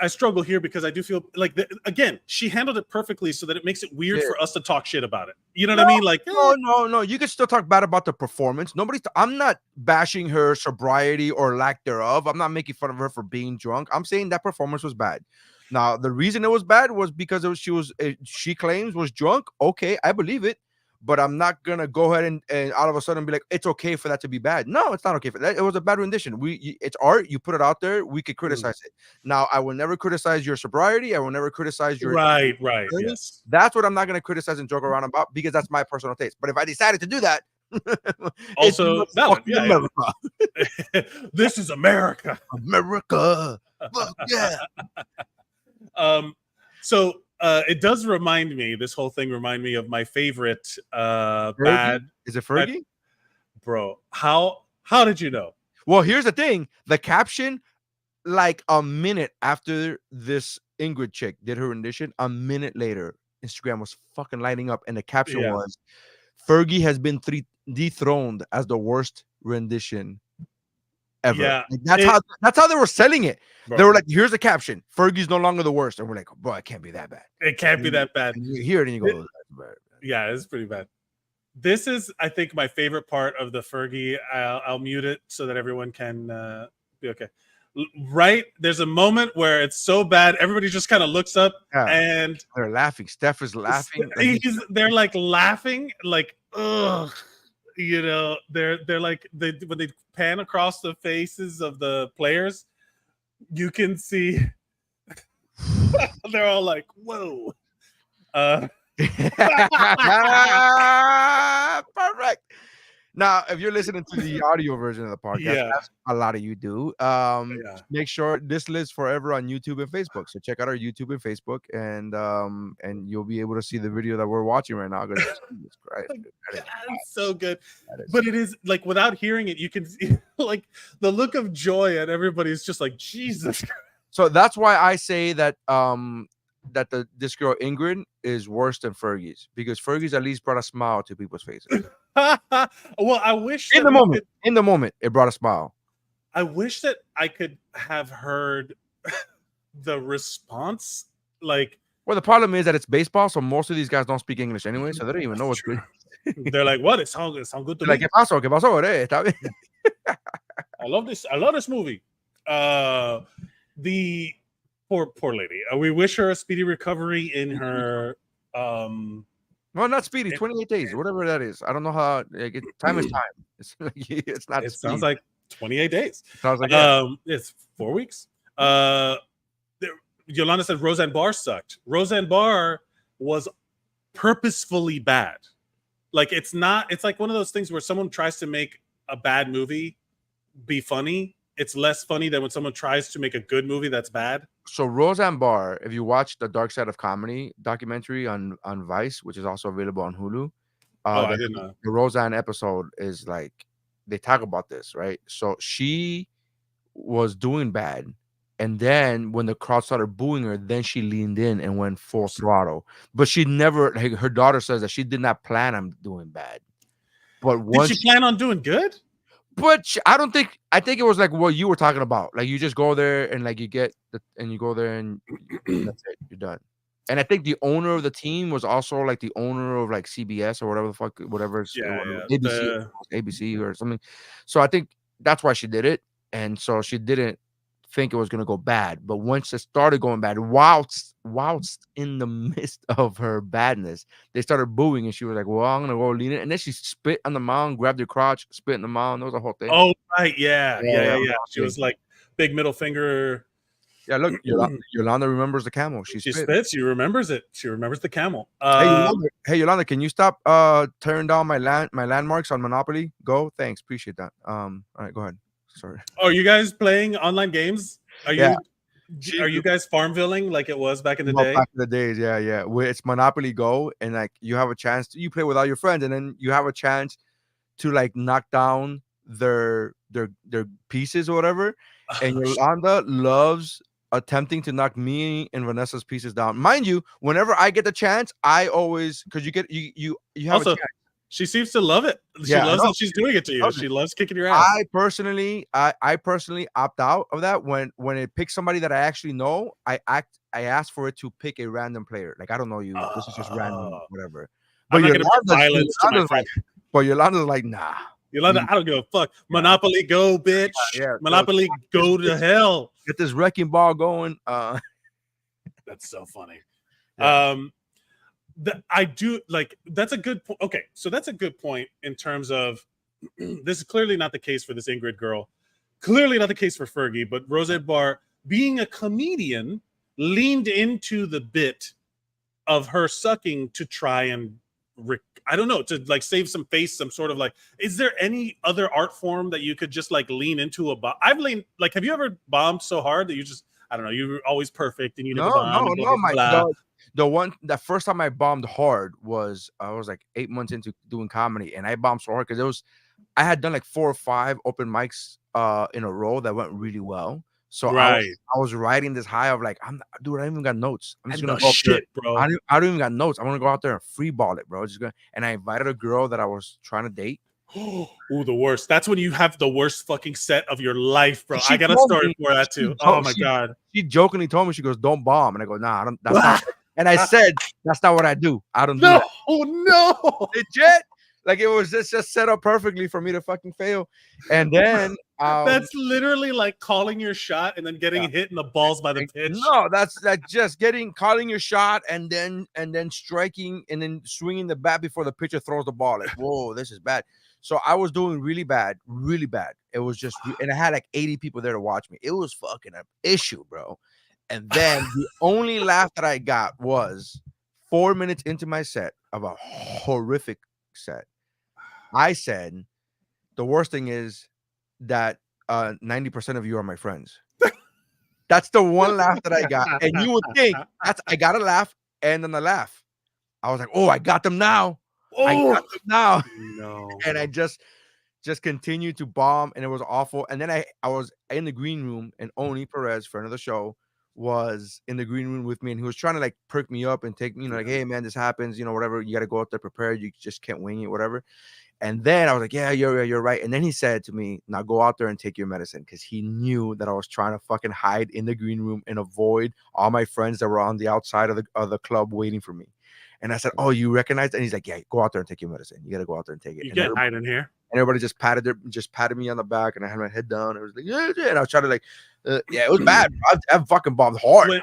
struggle here because I do feel like again, she handled it perfectly so that it makes it weird for us to talk shit about it. You know what I mean? Like, no. You can still talk bad about the performance. I'm not bashing her sobriety or lack thereof. I'm not making fun of her for being drunk. I'm saying that performance was bad. Now, the reason it was bad was because she claims was drunk. Okay, I believe it. But I'm not gonna go ahead and all of a sudden be like, it's okay for that to be bad. No, it's not okay for that. It was a bad rendition. It's art. You put it out there. We could criticize it. Now, I will never criticize your sobriety. I will never criticize your right. Yes, that's what I'm not gonna criticize and joke around about because that's my personal taste. But if I decided to do that, also America. This is America. America. Yeah. So. It does remind me. This whole thing remind me of my favorite bad. Is it Fergie? Bro, how did you know? Well, here's the thing. The caption, like a minute after this Ingrid chick did her rendition, a minute later, Instagram was fucking lighting up, and the caption was, "Fergie has been dethroned as the worst rendition ever." Yeah, like that's how they were selling it. Bro. They were like, "Here's the caption: Fergie's no longer the worst," and we're like, "Bro, it can't be that bad. It can't be that bad." And you hear it and you go, "That's bad." Yeah, it's pretty bad. This is, I think, my favorite part of the Fergie. I'll mute it so that everyone can be okay. Right, there's a moment where it's so bad, everybody just kind of looks up and they're laughing. Steph is laughing. They're like laughing, like ugh. They're like when they pan across the faces of the players, you can see they're all like, "Whoa!" Perfect. Now, if you're listening to the audio version of the podcast, that's a lot of you do. Make sure this lives forever on YouTube and Facebook. So check out our YouTube and Facebook, and you'll be able to see the video that we're watching right now. Jesus Christ, it's so good. But it is like, without hearing it, you can see like the look of joy at everybody's just like, Jesus Christ. So that's why I say that this girl Ingrid is worse than Fergie's, because Fergie's at least brought a smile to people's faces. Well, I wish in the moment it brought a smile. I wish that I could have heard the response. Like, well, the problem is that it's baseball, so most of these guys don't speak English anyway, so they don't even know what's good. They're like, "What? It sounds good to me." Like, ¿Qué pasó? ¿Qué pasó? Está bien. I love this movie. The poor lady. We wish her a speedy recovery in her. Well, not speedy. 28 days, whatever that is. I don't know how. Like, time is time. It's it's not. It speed. sounds like 28 days. Sounds like yeah. It's 4 weeks. Yolanda said Roseanne Barr sucked. Roseanne Barr was purposefully bad. Like it's like one of those things where someone tries to make a bad movie be funny. It's less funny than when someone tries to make a good movie that's bad. So Roseanne Barr, if you watch the Dark Side of Comedy documentary on Vice, which is also available on Hulu, I didn't know. The Roseanne episode is like they talk about this, right? So she was doing bad, and then when the crowd started booing her, then she leaned in and went full throttle. But she never, like, her daughter says that she did not plan on doing bad. But once did she plan on doing good? But I think it was like what you were talking about. Like you just go there and like you go there and that's it. You're done. And I think the owner of the team was also like the owner of like CBS or whatever the fuck, ABC or something. So I think that's why she did it. And so she didn't think it was gonna go bad. But once it started going bad, whilst in the midst of her badness, they started booing, and she was like, "Well, I'm gonna go lean in." And then she spit on the mound, grabbed her crotch, spit in the mound. That was a whole thing. Oh right, yeah. She was like big middle finger. Yeah, look, Yolanda remembers the camel. She spits. She remembers it. She remembers the camel. Hey, Yolanda, can you stop tearing down my landmarks on Monopoly? Go, thanks, appreciate that. All right, go ahead. Sorry. Oh, are you guys playing online games? Are you guys Farmvilling like it was back in the day? Back in the days, yeah. Where it's Monopoly Go, and like you have a chance you play with all your friends, and then you have a chance to like knock down their pieces or whatever. And Yolanda loves attempting to knock me and Vanessa's pieces down. Mind you, whenever I get the chance, I always because you have also, a chance. She seems to love it. She loves that she's doing it to you. She loves kicking your ass. I personally opt out of that when it picks somebody that I actually know. I ask for it to pick a random player. Like I don't know you. This is just random, whatever. But Yolanda's like, nah. Yolanda, I don't give a fuck. Monopoly Go, bitch. Monopoly Go to hell. Get this wrecking ball going. That's so funny. Yeah. I do like that's a good point. Okay, so that's a good point in terms of this is clearly not the case for this Ingrid girl, clearly not the case for Fergie, but Roseanne Barr, being a comedian, leaned into the bit of her sucking to try and I don't know, to like save some face, some sort of like, is there any other art form that you could just like lean into I've leaned, like, have you ever bombed so hard that you just, I don't know, you're always perfect and you never bomb? The first time I bombed hard was I was like 8 months into doing comedy, and I bombed so hard because I had done like 4 or 5 open mics in a row that went really well. So I was riding this high of like, I don't even got notes. I'm just gonna go shit, bro. I don't even got notes. I'm gonna go out there and free ball it, bro. And I invited a girl that I was trying to date. Ooh, the worst. That's when you have the worst fucking set of your life, bro. I got a story for that too. Oh my god. She jokingly told me, she goes, "Don't bomb," and I go, "Nah, I don't." That's not. And I said, "That's not what I do. I don't do that." Oh no, legit. Like it was just set up perfectly for me to fucking fail. And then that's literally like calling your shot and then getting hit in the balls by the pitch. No, that's like just calling your shot and then striking and then swinging the bat before the pitcher throws the ball. Like, whoa, this is bad. So I was doing really bad. It was just, and I had like 80 people there to watch me. It was fucking an issue, bro. And then the only laugh that I got was 4 minutes into my set of a horrific set. I said, the worst thing is that 90% of you are my friends. That's the one laugh that I got. And you would think I got a laugh and then a laugh. I was like, oh, I got them now. I got them now. No. And I just continued to bomb, and it was awful. And then I was in the green room, and Oni Perez, friend of the show, was in the green room with me, and he was trying to like perk me up and take me, like, hey man, this happens, whatever, you got to go out there prepared, you just can't wing it, whatever. And then I was like, yeah, you're right. And then he said to me, now go out there and take your medicine, because he knew that I was trying to fucking hide in the green room and avoid all my friends that were on the outside of the club waiting for me. And I said, "Oh, you recognize that?" And he's like, "Yeah, go out there and take your medicine. You got to go out there and take it." You And can't hide in here. and everybody just patted me on the back, and I had my head down. It was like, yeah, yeah. And I was trying to like, yeah, it was bad. I've fucking bombed hard.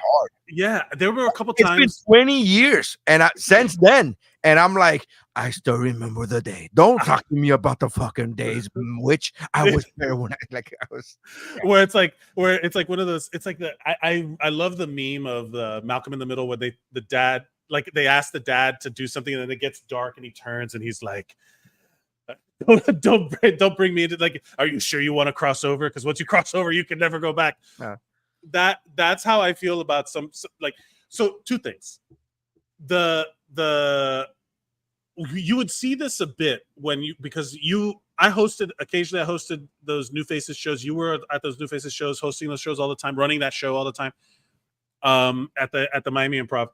Yeah, there were a couple It's times. been 20 years, and since then, and I'm like, I still remember the day. Don't talk to me about the fucking days, which I was there when I was. Yeah. Where it's like one of those. It's like I love the meme of the Malcolm in the Middle where they ask the dad to do something, and then it gets dark, and he turns, and he's like, don't bring me into, like, are you sure you want to cross over? Because once you cross over, you can never go back. That's how I feel about some like. So two things. You would see this a bit when I hosted those New Faces shows. You were at those New Faces shows, hosting those shows all the time, running that show all the time, at the Miami Improv.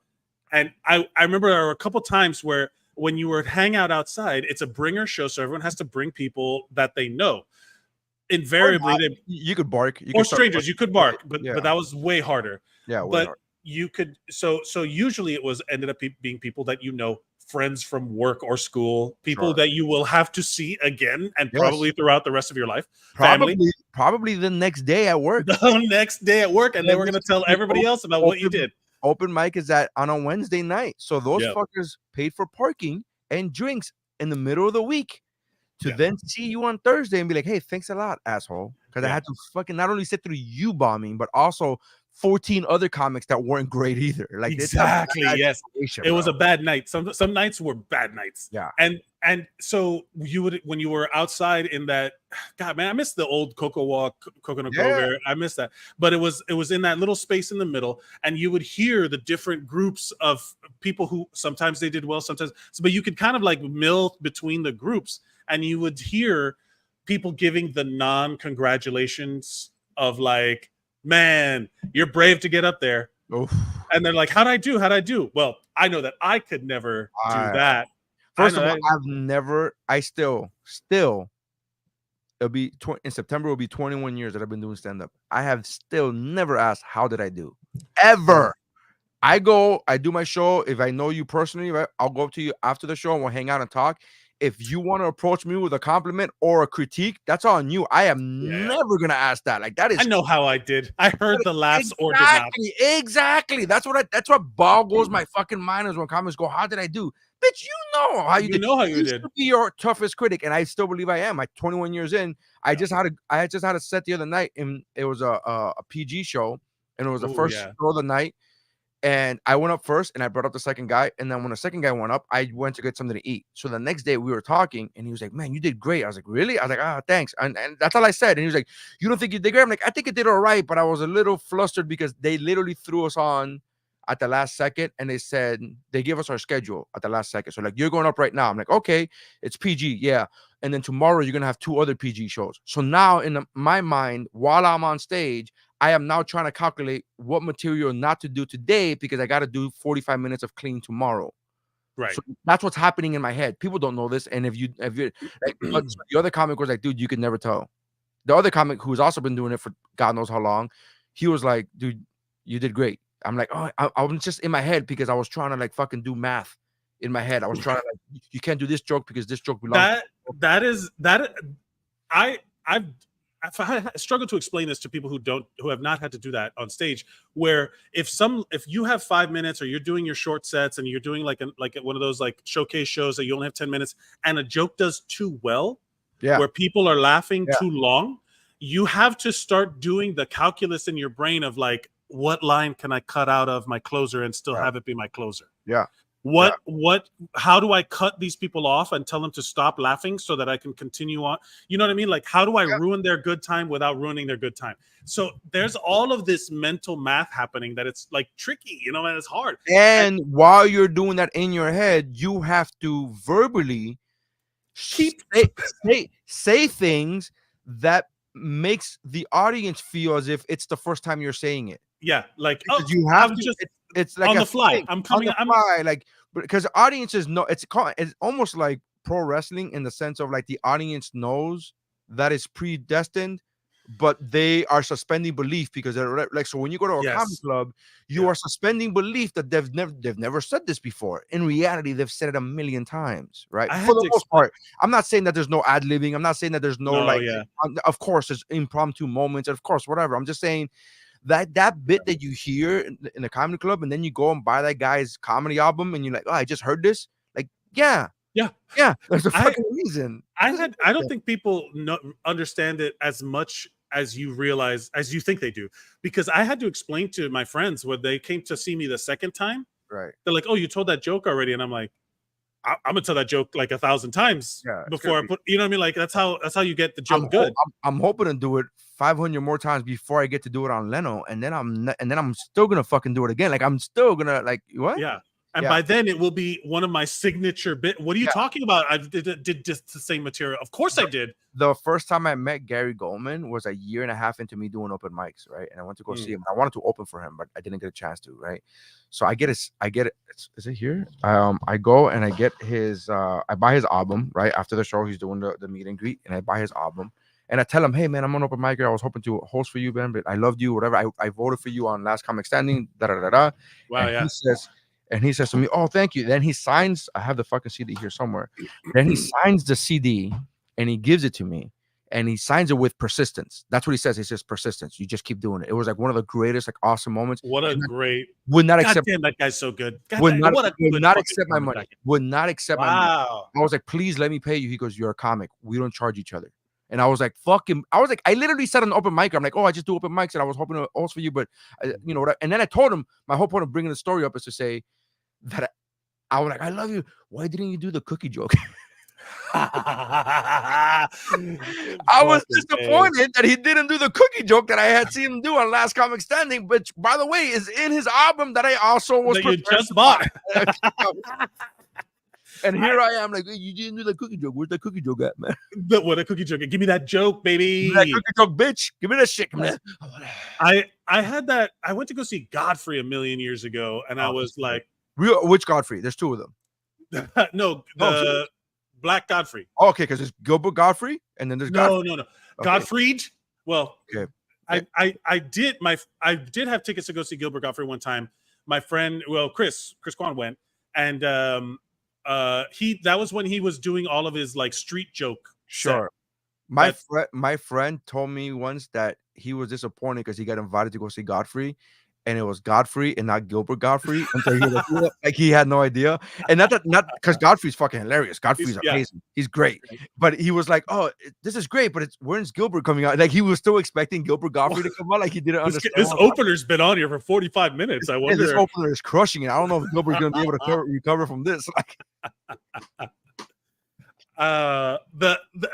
And I remember there were a couple times where when you were hang out outside, it's a bringer show, so everyone has to bring people that they know. Invariably, you could bark, or strangers, you could bark, but yeah. that was way harder. Yeah, but you could. So usually it ended up being people that you know, friends from work or school, people that you will have to see again, and probably throughout the rest of your life. Probably the next day at work. The next day at work, and they were going to tell everybody else about what you did. Open mic is on a Wednesday night, so those fuckers paid for parking and drinks in the middle of the week to then see you on Thursday and be like, "Hey, thanks a lot, asshole," because I had to fucking not only sit through you bombing, but also 14 other comics that weren't great either. Like, exactly, yes, it was a bad night. Some nights were bad nights. Yeah, and so you would, when you were outside in that, God, man, I miss the old Cocoa Walk, Coconut Grove. I miss that. But it was in that little space in the middle, and you would hear the different groups of people who sometimes they did well, sometimes, but you could kind of like mill between the groups, and you would hear people giving the non-congratulations of like, "Man, you're brave to get up there." Oof. And they're like, how'd I do? Well, I know that I could never do that. First of all, it'll be in September, will be 21 years that I've been doing stand-up. I have still never asked, how did I do? Ever. I do my show. If I know you personally, right, I'll go up to you after the show and we'll hang out and talk. If you want to approach me with a compliment or a critique, that's on you. I am never gonna ask that. Like, that is. I know how I did. I heard the laughs or did not. Exactly. That's what boggles my fucking mind is when comics go, "How did I do?" Bitch, you know how you did. Know how you did. To be your toughest critic, and I still believe I am. Like 21 years in, I just had a set the other night, and it was a PG show, and it was the first show of the night. And I went up first, and I brought up the second guy. And then when the second guy went up, I went to get something to eat. So the next day we were talking, and he was like, "Man, you did great." I was like, "Really?" I was like, thanks." And that's all I said. And he was like, "You don't think you did great?" I'm like, "I think it did all right," but I was a little flustered because they literally threw us on at the last second, and they said they gave us our schedule at the last second. So like, "You're going up right now." I'm like, "Okay, it's PG, yeah." And then tomorrow you're gonna have 2 other PG shows. So now in my mind, while I'm on stage, I am now trying to calculate what material not to do today because I got to do 45 minutes of clean tomorrow. Right. So that's what's happening in my head. People don't know this. And if you like, the other comic was like, "Dude, you could never tell." The other comic who's also been doing it for God knows how long, he was like, "Dude, you did great." I'm like, "Oh, I was just in my head because I was trying to like fucking do math in my head. I was trying to like, you can't do this joke because this joke belongs." I struggle to explain this to people who have not had to do that on stage, where if you have 5 minutes or you're doing your short sets and you're doing like one of those like showcase shows that you only have 10 minutes and a joke does too well, where people are laughing too long, you have to start doing the calculus in your brain of like, what line can I cut out of my closer and still have it be my closer? Yeah. How do I cut these people off and tell them to stop laughing so that I can continue on? You know what I mean? Like, how do I ruin their good time without ruining their good time? So there's all of this mental math happening that it's like tricky, you know, and it's hard. And while you're doing that in your head, you have to verbally say things that makes the audience feel as if it's the first time you're saying it. Yeah, like you have to. It's like on the fly. I'm coming. On the fly, like, because audiences know it's almost like pro wrestling in the sense of like the audience knows that it's predestined, but they are suspending belief because they're like, so when you go to a comedy Yes. club, you are suspending belief that they've never said this before. In reality, they've said it a million times, right? I For had the to most explain. part. I'm not saying that there's no ad-libbing. I'm not saying that there's no No, like, yeah. of course, there's impromptu moments, and of course, whatever. I'm just saying that bit that you hear in a comedy club, and then you go and buy that guy's comedy album, and you're like, oh, I just heard this. Like, yeah, there's a fucking reason. I don't think people understand it as much as you realize, as you think they do, because I had to explain to my friends when they came to see me the second time. Right. They're like, "Oh, you told that joke already," and I'm like, "I'm gonna tell that joke like 1,000 times before I put." You know what I mean? Like that's how you get the joke good. I'm hoping to do it 500 more times before I get to do it on Leno, and then I'm still gonna fucking do it again. Like I'm still gonna like what? Yeah. And by then it will be one of my signature bit. What are you talking about? I did just the same material. Of course I did. The first time I met Gary Goldman was a year and a half into me doing open mics, right? And I went to go see him. I wanted to open for him, but I didn't get a chance to, right? So I get it. Is it here? I go and I get his I buy his album, right? After the show, he's doing the meet and greet, and I buy his album. And I tell him, hey man, I'm on open mic. I was hoping to host for you, man, but I loved you, whatever. I voted for you on Last Comic Standing. Wow, and he says to me, oh, thank you. Then he signs, I have the fucking CD here somewhere. Then he signs the CD and he gives it to me. And he signs it with persistence. That's what he says. He says persistence. You just keep doing it. It was like one of the greatest, like awesome moments. What a great. Would not God accept. damn, that guy's so good. God Would damn, not accept my money. Would not accept my money. I was like, please let me pay you. He goes, you're a comic. We don't charge each other. And I was like, fuck him. I was like, I literally said on the open mic, I'm like, oh, I just do open mics and I was hoping to host for you, but you know what? And then I told him my whole point of bringing the story up is to say that I was like, I love you. Why didn't you do the cookie joke? I was disappointed that he didn't do the cookie joke that I had seen him do on Last Comic Standing, which, by the way, is in his album that I also was that you just bought. And here I am, like, hey, you didn't do the cookie joke. Where's the cookie joke at, man? What a cookie joke! Give me that joke, baby. Give me that cookie joke, bitch. Give me that shit, man. I had that. I went to go see Godfrey a million years ago, and I was like, which Godfrey? There's two of them. No, the Black Godfrey. Oh, okay, because there's Gilbert Godfrey, and then there's Godfrey. No. Gottfried. Well, okay. I did have tickets to go see Gilbert Godfrey one time. My friend, Chris Kwan went, and that was when he was doing all of his like street joke. Sure. My friend told me once that he was disappointed because he got invited to go see Godfrey, and it was Godfrey and not Gilbert Godfrey. Until he was like he had no idea, and not because Godfrey's fucking hilarious. Godfrey's amazing. He's great, but he was like, "Oh, this is great, but when's Gilbert coming out?" Like he was still expecting Gilbert Godfrey to come out. Like he didn't understand. This opener's been on here for 45 minutes. I wonder. This opener is crushing it. I don't know if Gilbert's gonna be able to recover from this. Like,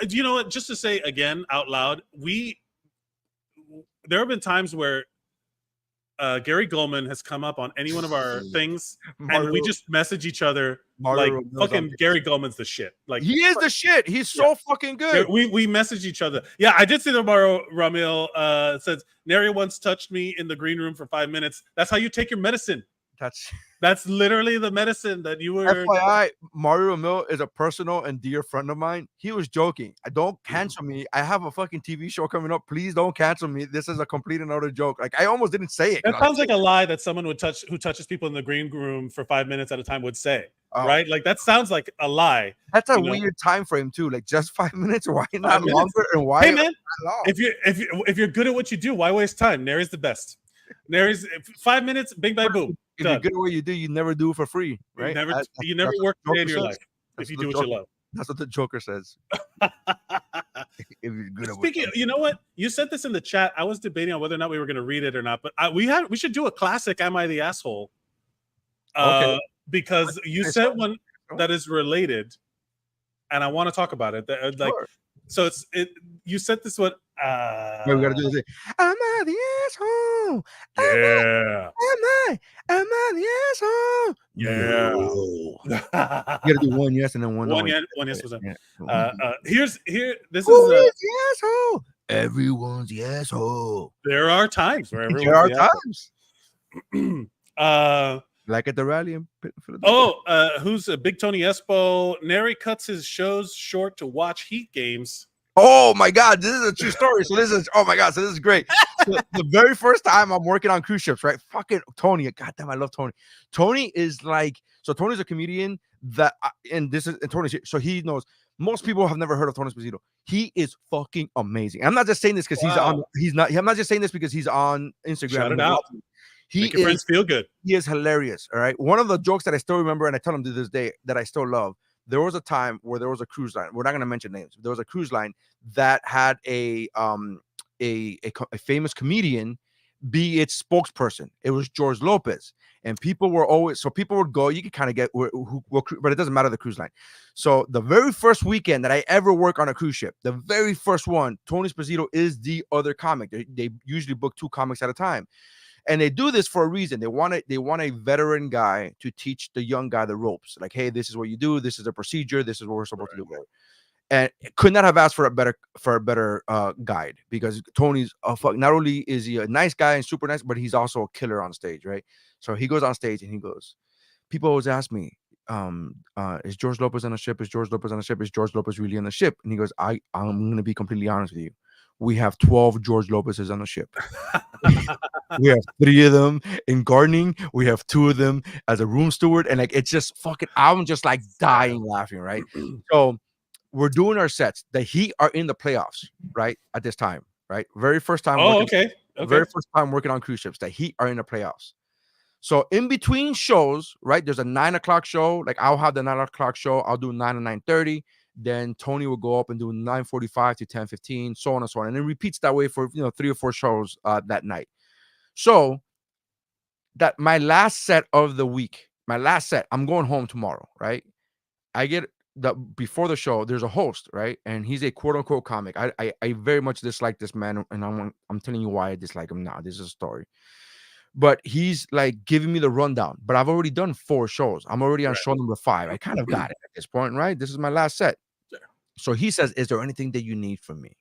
you know what? Just to say again out loud, there have been times where Gary Goldman has come up on any one of our things, and we just message each other like fucking Gary Goldman's the shit. Like he is the shit. He's so fucking good. We message each other. Yeah, I did see the Mario Ramil says Nery once touched me in the green room for 5 minutes. That's how you take your medicine. That's literally the medicine that you were. FYI, Mario Ramil is a personal and dear friend of mine. He was joking. Don't cancel me. I have a fucking TV show coming up. Please don't cancel me. This is a complete and utter joke. Like I almost didn't say it. That sounds like a lie that someone who touches people in the green room for 5 minutes at a time would say. Right? Like that sounds like a lie. That's a weird time frame too. Like just 5 minutes. Why not longer? And why? Hey man, if you're good at what you do, why waste time? Nery's the best. Nery's 5 minutes. Bing bang boom. If you're good at what you do, you never do it for free, right? You never work a day in your life if you do what you love. That's what the Joker says. If you're good at Speaking, you know what? You said this in the chat. I was debating on whether or not we were going to read it or not, but we should do a classic. Am I the asshole? Okay. Because you said one that is related, and I want to talk about it. Like, so you said this one. We gotta do this. Am I the asshole? Yeah. Am I the asshole? Yeah. No. You gotta do one yes and then one no. One yes was This Who is the asshole? Everyone's the asshole. There are times where everyone's the asshole. Like at the rally. Who's a Big Tony Espo? Nery cuts his shows short to watch Heat games. Oh my God, this is a true story. So this is great. So the very first time I'm working on cruise ships, right? Fucking Tony, goddamn, I love Tony. Tony is like, so Tony's a comedian that, and Tony's, so he knows. Most people have never heard of Tony Esposito. He is fucking amazing. I'm not just saying this because I'm not just saying this because he's on Instagram. Shout it out. Make your friends feel good. He is hilarious. All right. One of the jokes that I still remember, and I tell him to this day that I still love. There was a time where there was a cruise line. We're not going to mention names. There was a cruise line that had a famous comedian be its spokesperson. It was George Lopez, and people would go. You could kind of get but it doesn't matter the cruise line. So the very first weekend that I ever work on a cruise ship, the very first one, Tony Esposito is the other comic. They usually book 2 comics at a time. And they do this for a reason. They want a veteran guy to teach the young guy the ropes. Like, hey, this is what you do. This is a procedure. This is what we're supposed to do. And could not have asked for a better guide, because Tony's not only is he a nice guy and super nice, but he's also a killer on stage, right? So he goes on stage and he goes, people always ask me, is George Lopez on a ship? Is George Lopez on a ship? Is George Lopez really on the ship? And he goes, I'm going to be completely honest with you. We have 12 George Lopez's on the ship. We have 3 of them in gardening. We have 2 of them as a room steward. And like, it's just fucking, I'm just like dying laughing, right? So we're doing our sets. The Heat are in the playoffs, right? At this time, right? Very first time. Very first time working on cruise ships. The Heat are in the playoffs. So in between shows, right? There's a 9 o'clock show. Like, I'll have the 9 o'clock show. I'll do 9 and 9:30. Then Tony will go up and do 9:45 to 10:15, so on and so on. And it repeats that way for 3 or 4 shows that night. So that my last set of the week, I'm going home tomorrow, right? I get before the show, there's a host, right? And he's a quote unquote comic. I very much dislike this man, and I'm telling you why I dislike him now. This is a story. But he's like giving me the rundown. But I've already done 4 shows. I'm already on show number 5. I kind of got it at this point, right? This is my last set. So he says, is there anything that you need from me?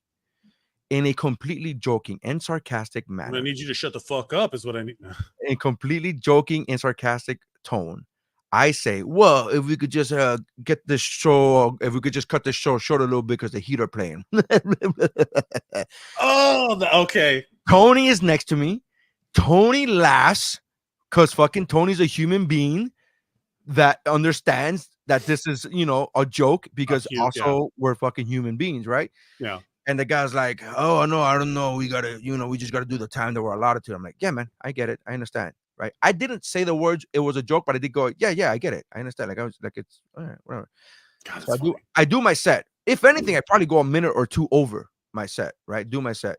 In a completely joking and sarcastic manner. I need you to shut the fuck up is what I need. In completely joking and sarcastic tone, I say, well, if we could just get this show, if we could just cut this show short a little bit because the Heat are playing. Okay. Tony is next to me. Tony laughs because fucking Tony's a human being that understands that this is, a joke, because we're fucking human beings, right? Yeah. And the guy's like, oh, no, I don't know. We got to, we just got to do the time that we're allotted to. I'm like, yeah, man, I get it. I understand. Right. I didn't say the words, it was a joke, but I did go, yeah, I get it. I understand. Like, I was like, it's all right, whatever. God, so I do my set. If anything, I probably go a minute or 2 over my set, right? Do my set.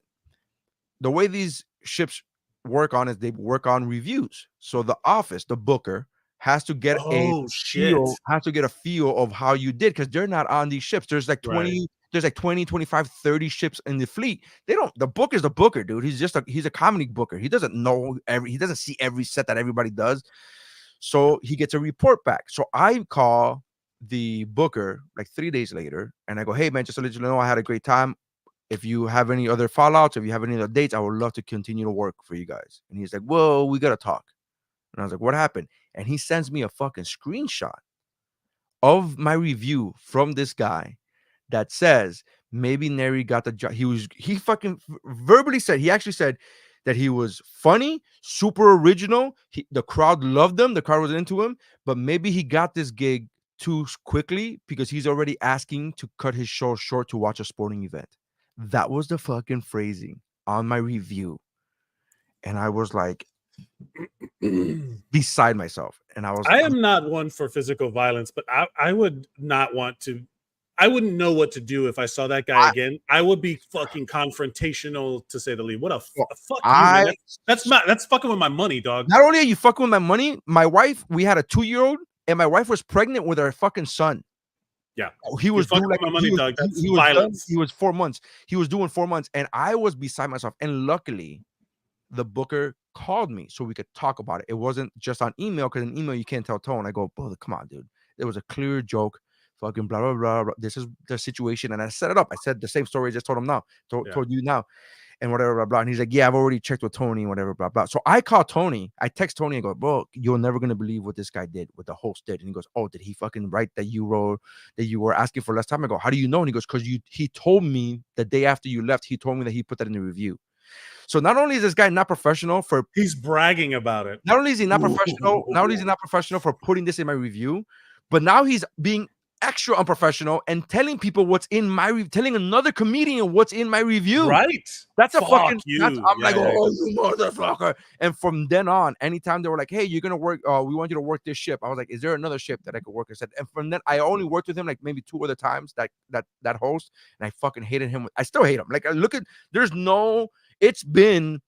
The way these ships work on is they work on reviews. So the office, the booker, has to get a feel of how you did, because they're not on these ships. There's like 20, there's like 20, 25, 30 ships in the fleet. The booker's the booker, dude. He's a comedy booker. He doesn't know he doesn't see every set that everybody does. So he gets a report back. So I call the booker like 3 days later and I go, hey man, just to let you know, I had a great time. If you have any other fallouts, if you have any other dates, I would love to continue to work for you guys. And he's like, whoa, we got to talk. And I was like, what happened? And he sends me a fucking screenshot of my review from this guy that says maybe Nery got the job. He fucking verbally said, he actually said that he was funny, super original. The crowd loved him. The crowd was into him, but maybe he got this gig too quickly because he's already asking to cut his show short to watch a sporting event. That was the fucking phrasing on my review. And I was like, beside myself. And I am not one for physical violence, but I would not want to. I wouldn't know what to do if I saw that guy again. I would be fucking confrontational, to say the least. What a fuck you, man. That's fucking with my money, dog. Not only are you fucking with my money, my wife, we had a 2-year-old, and my wife was pregnant with our fucking son. Yeah, he was fucking with my money, dog. That's violence. He was 4 months. He was doing 4 months, and I was beside myself. And luckily, the booker called me so we could talk about it. It wasn't just on email, because in email you can't tell tone. I go, brother, come on, dude. It was a clear joke. Fucking blah, blah, blah, blah. This is the situation. And I set it up. I said the same story I just told him now. Told you now. and whatever, blah, blah. And he's like, yeah, I've already checked with Tony and whatever, blah, blah. So I call Tony. I text Tony and go, bro, you're never going to believe what this guy did, what the host did. And he goes, oh, did he fucking write that you wrote, that you were asking for last time? I go, how do you know? And he goes, because he told me the day after you left, he told me that he put that in the review. So not only is this guy not professional for... He's bragging about it. Not only is he not professional, not only is he not professional for putting this in my review, but now he's being extra unprofessional and telling people what's in my telling another comedian what's in my review. Right. That's a Fuck fucking you. I'm like, oh, you motherfucker. And from then on, anytime they were like, hey, you're gonna work, we want you to work this ship. I was like, is there another ship that I could work? I said, and from then I only worked with him like maybe 2 other times, that host, and I fucking hated him. I still hate him. Like, I look at it's been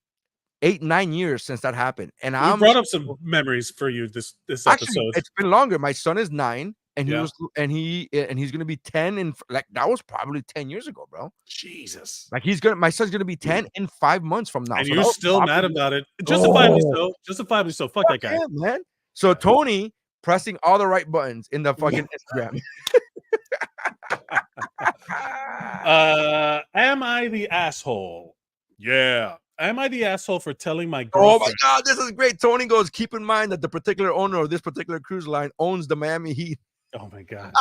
8-9 years since that happened. And I brought up some memories for you this actually, episode. it's been longer. My son is 9. And he's gonna be 10, and like that was probably 10 years ago, bro. Jesus, like my son's gonna be 10 in 5 months from now. And so you're still mad about it, justifiably so. Justifiably so. Fuck that guy, yeah, man. So Tony pressing all the right buttons in the fucking Instagram. Am I the asshole? Yeah. Am I the asshole for telling my girlfriend? Oh my God, this is great. Tony goes, keep in mind that the particular owner of this particular cruise line owns the Miami Heat. Oh my God.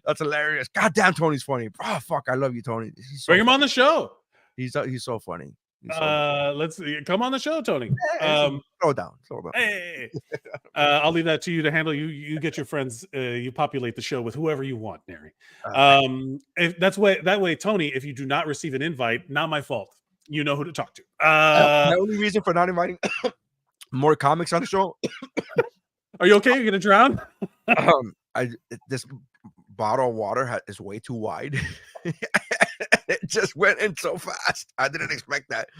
That's hilarious. God damn, Tony's funny. Oh, fuck. I love you, Tony. Bring him on the show. He's so funny. Let's see. Come on the show, Tony. Slow down. Hey. I'll leave that to you to handle. You get your friends. You populate the show with whoever you want, Nery. If that way, Tony, if you do not receive an invite, not my fault. You know who to talk to. The only reason for not inviting more comics on the show. Are you okay? You're gonna drown? This bottle of water is way too wide. It just went in so fast. I didn't expect that.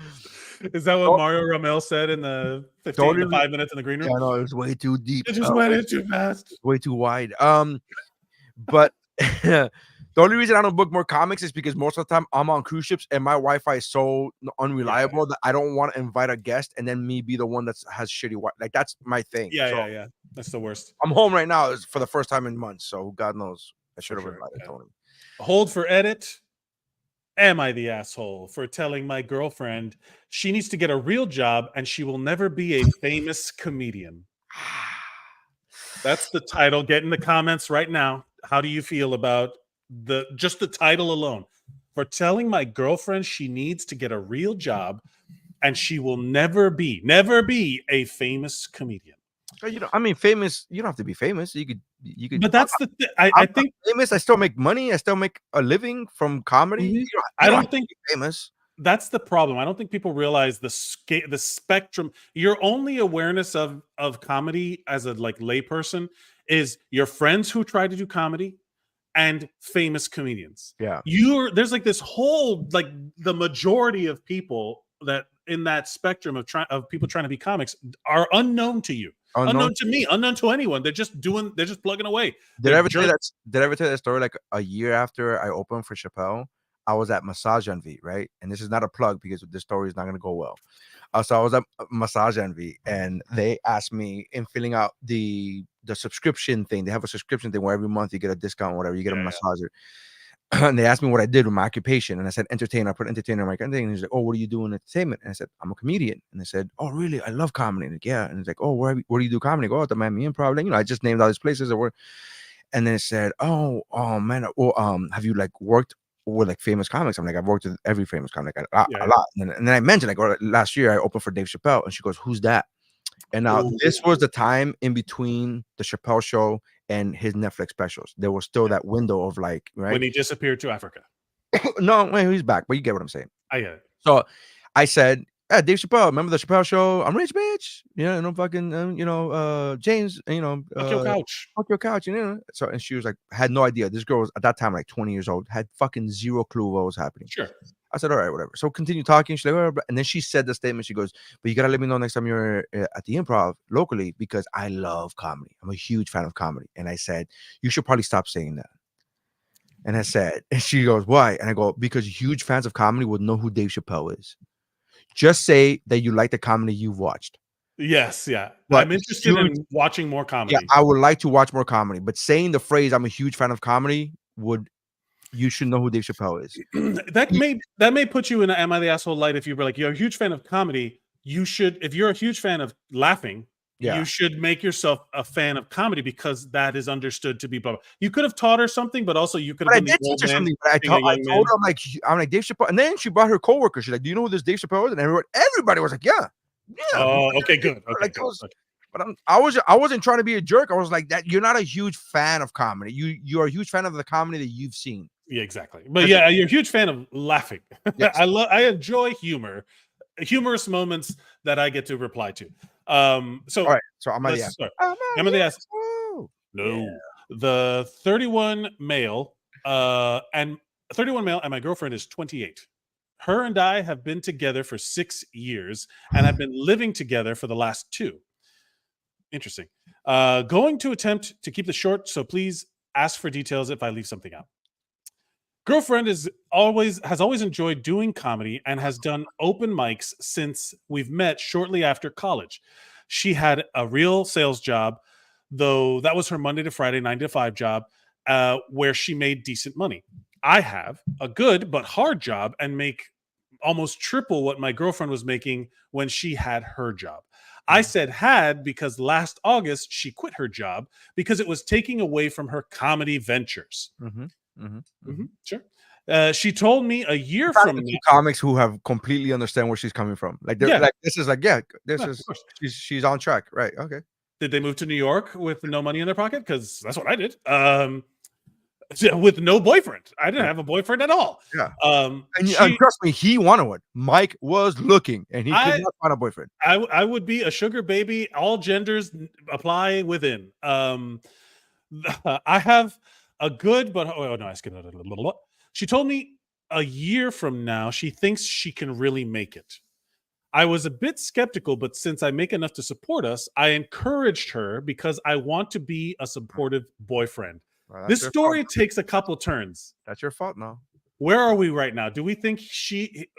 Is that what Mario Ramel said in the 15 to 5 minutes in the green room? Yeah, no, it was way too deep. It just went in too fast. Way too wide. But the only reason I don't book more comics is because most of the time I'm on cruise ships and my Wi-Fi is so unreliable that I don't want to invite a guest and then me be the one that has shitty Wi-Fi. Like, that's my thing. Yeah. That's the worst. I'm home right now for the first time in months, so God knows I should have invited Tony. Hold for edit. Am I the asshole for telling my girlfriend she needs to get a real job and she will never be a famous comedian? That's the title. Get in the comments right now. How do you feel about just the title alone? For telling my girlfriend she needs to get a real job and she will never be a famous comedian. Famous. You don't have to be famous. You could. But that's the thing. I think famous. I still make money. I still make a living from comedy. I don't think famous. That's the problem. I don't think people realize the spectrum. Your only awareness of comedy as a layperson is your friends who try to do comedy and famous comedians. Yeah, there's this whole the majority of people that in that spectrum of people trying to be comics are unknown to you. Unknown to me, unknown to anyone. They're just plugging away. Did I ever tell that story? Like a year after I opened for Chappelle, I was at Massage Envy, right? And this is not a plug because this story is not going to go well. So I was at Massage Envy, and they asked me in filling out the subscription thing. They have a subscription thing where every month you get a discount, whatever. You get a massager. And they asked me what I did with my occupation, and I said entertainer. I put entertainer in my thing, and he's like, "Oh, what do you do in entertainment?" And I said, "I'm a comedian." And they said, "Oh, really? I love comedy." And like, yeah. And it's like, "Oh, where do you do comedy?" I go, "Oh, at the Miami Improv." And, I just named all these places that were. And then it said, "Oh man, well, have you worked with famous comics?" I'm like, "I've worked with every famous comic a lot." And then I mentioned last year I opened for Dave Chappelle, and she goes, "Who's that?" And now this was the time in between the Chappelle show and his Netflix specials. There was still that window of right when he disappeared to Africa. No, he's back, but you get what I'm saying. I get it. So I said, "Hey, Dave Chappelle, remember the Chappelle show? I'm rich, bitch. No fucking, James, fuck your couch. Fuck your couch, So, and she was had no idea. This girl was at that time 20 years old, had fucking zero clue what was happening. Sure. I said, all right, whatever. So continue talking. She's like, and then she said the statement. She goes, "But you gotta let me know next time you're at the Improv locally because I love comedy. I'm a huge fan of comedy." And I said, "You should probably stop saying that." And I said, and she goes, "Why?" And I go, "Because huge fans of comedy would know who Dave Chappelle is. Just say that you like the comedy you've watched." Yes, yeah. But I'm interested in watching more comedy. Yeah, I would like to watch more comedy. But saying the phrase "I'm a huge fan of comedy" would you should know who Dave Chappelle is. that may put you in a Am I the Asshole light if you were like, you're a huge fan of comedy. You should, if you're a huge fan of laughing, you should make yourself a fan of comedy because that is understood to be. You could have taught her something, but also you could have been the old man. I told her, I'm like Dave Chappelle, and then she brought her coworker. She's like, "Do you know who this Dave Chappelle is?" And everybody was like, "Yeah." Oh, okay, good. Okay, like, good. But I wasn't trying to be a jerk. I was like that. You're not a huge fan of comedy. You're a huge fan of the comedy that you've seen. Yeah, exactly. But yeah, you're a huge fan of laughing. Yes. I enjoy humor, humorous moments that I get to reply to. So all right, so I'm gonna ask. No, the 31 male, and my girlfriend is 28. Her and I have been together for 6 years and have been living together for the last 2. Interesting. Going to attempt to keep this short, so please ask for details if I leave something out. Girlfriend has always enjoyed doing comedy and has done open mics since we've met shortly after college. She had a real sales job, though that was her Monday to Friday 9 to 5 job, where she made decent money. I have a good but hard job and make almost triple what my girlfriend was making when she had her job. I said had because last August she quit her job because it was taking away from her comedy ventures. Sure. She told me a year from now. Comics who have completely understand where she's coming from. Like, they're like, this is like, she's on track, right? Okay. Did they move to New York with no money in their pocket? Because that's what I did. With no boyfriend. I didn't have a boyfriend at all. Yeah. And trust me, he wanted one. Mike was looking, and he could not find a boyfriend. I would be a sugar baby. All genders apply within. I have a good, but she told me a year from now she thinks she can really make it. I was a bit skeptical, but since I make enough to support us, I encouraged her because I want to be a supportive boyfriend. Well, this story takes a couple turns. That's your fault now. Where are we right now? Do we think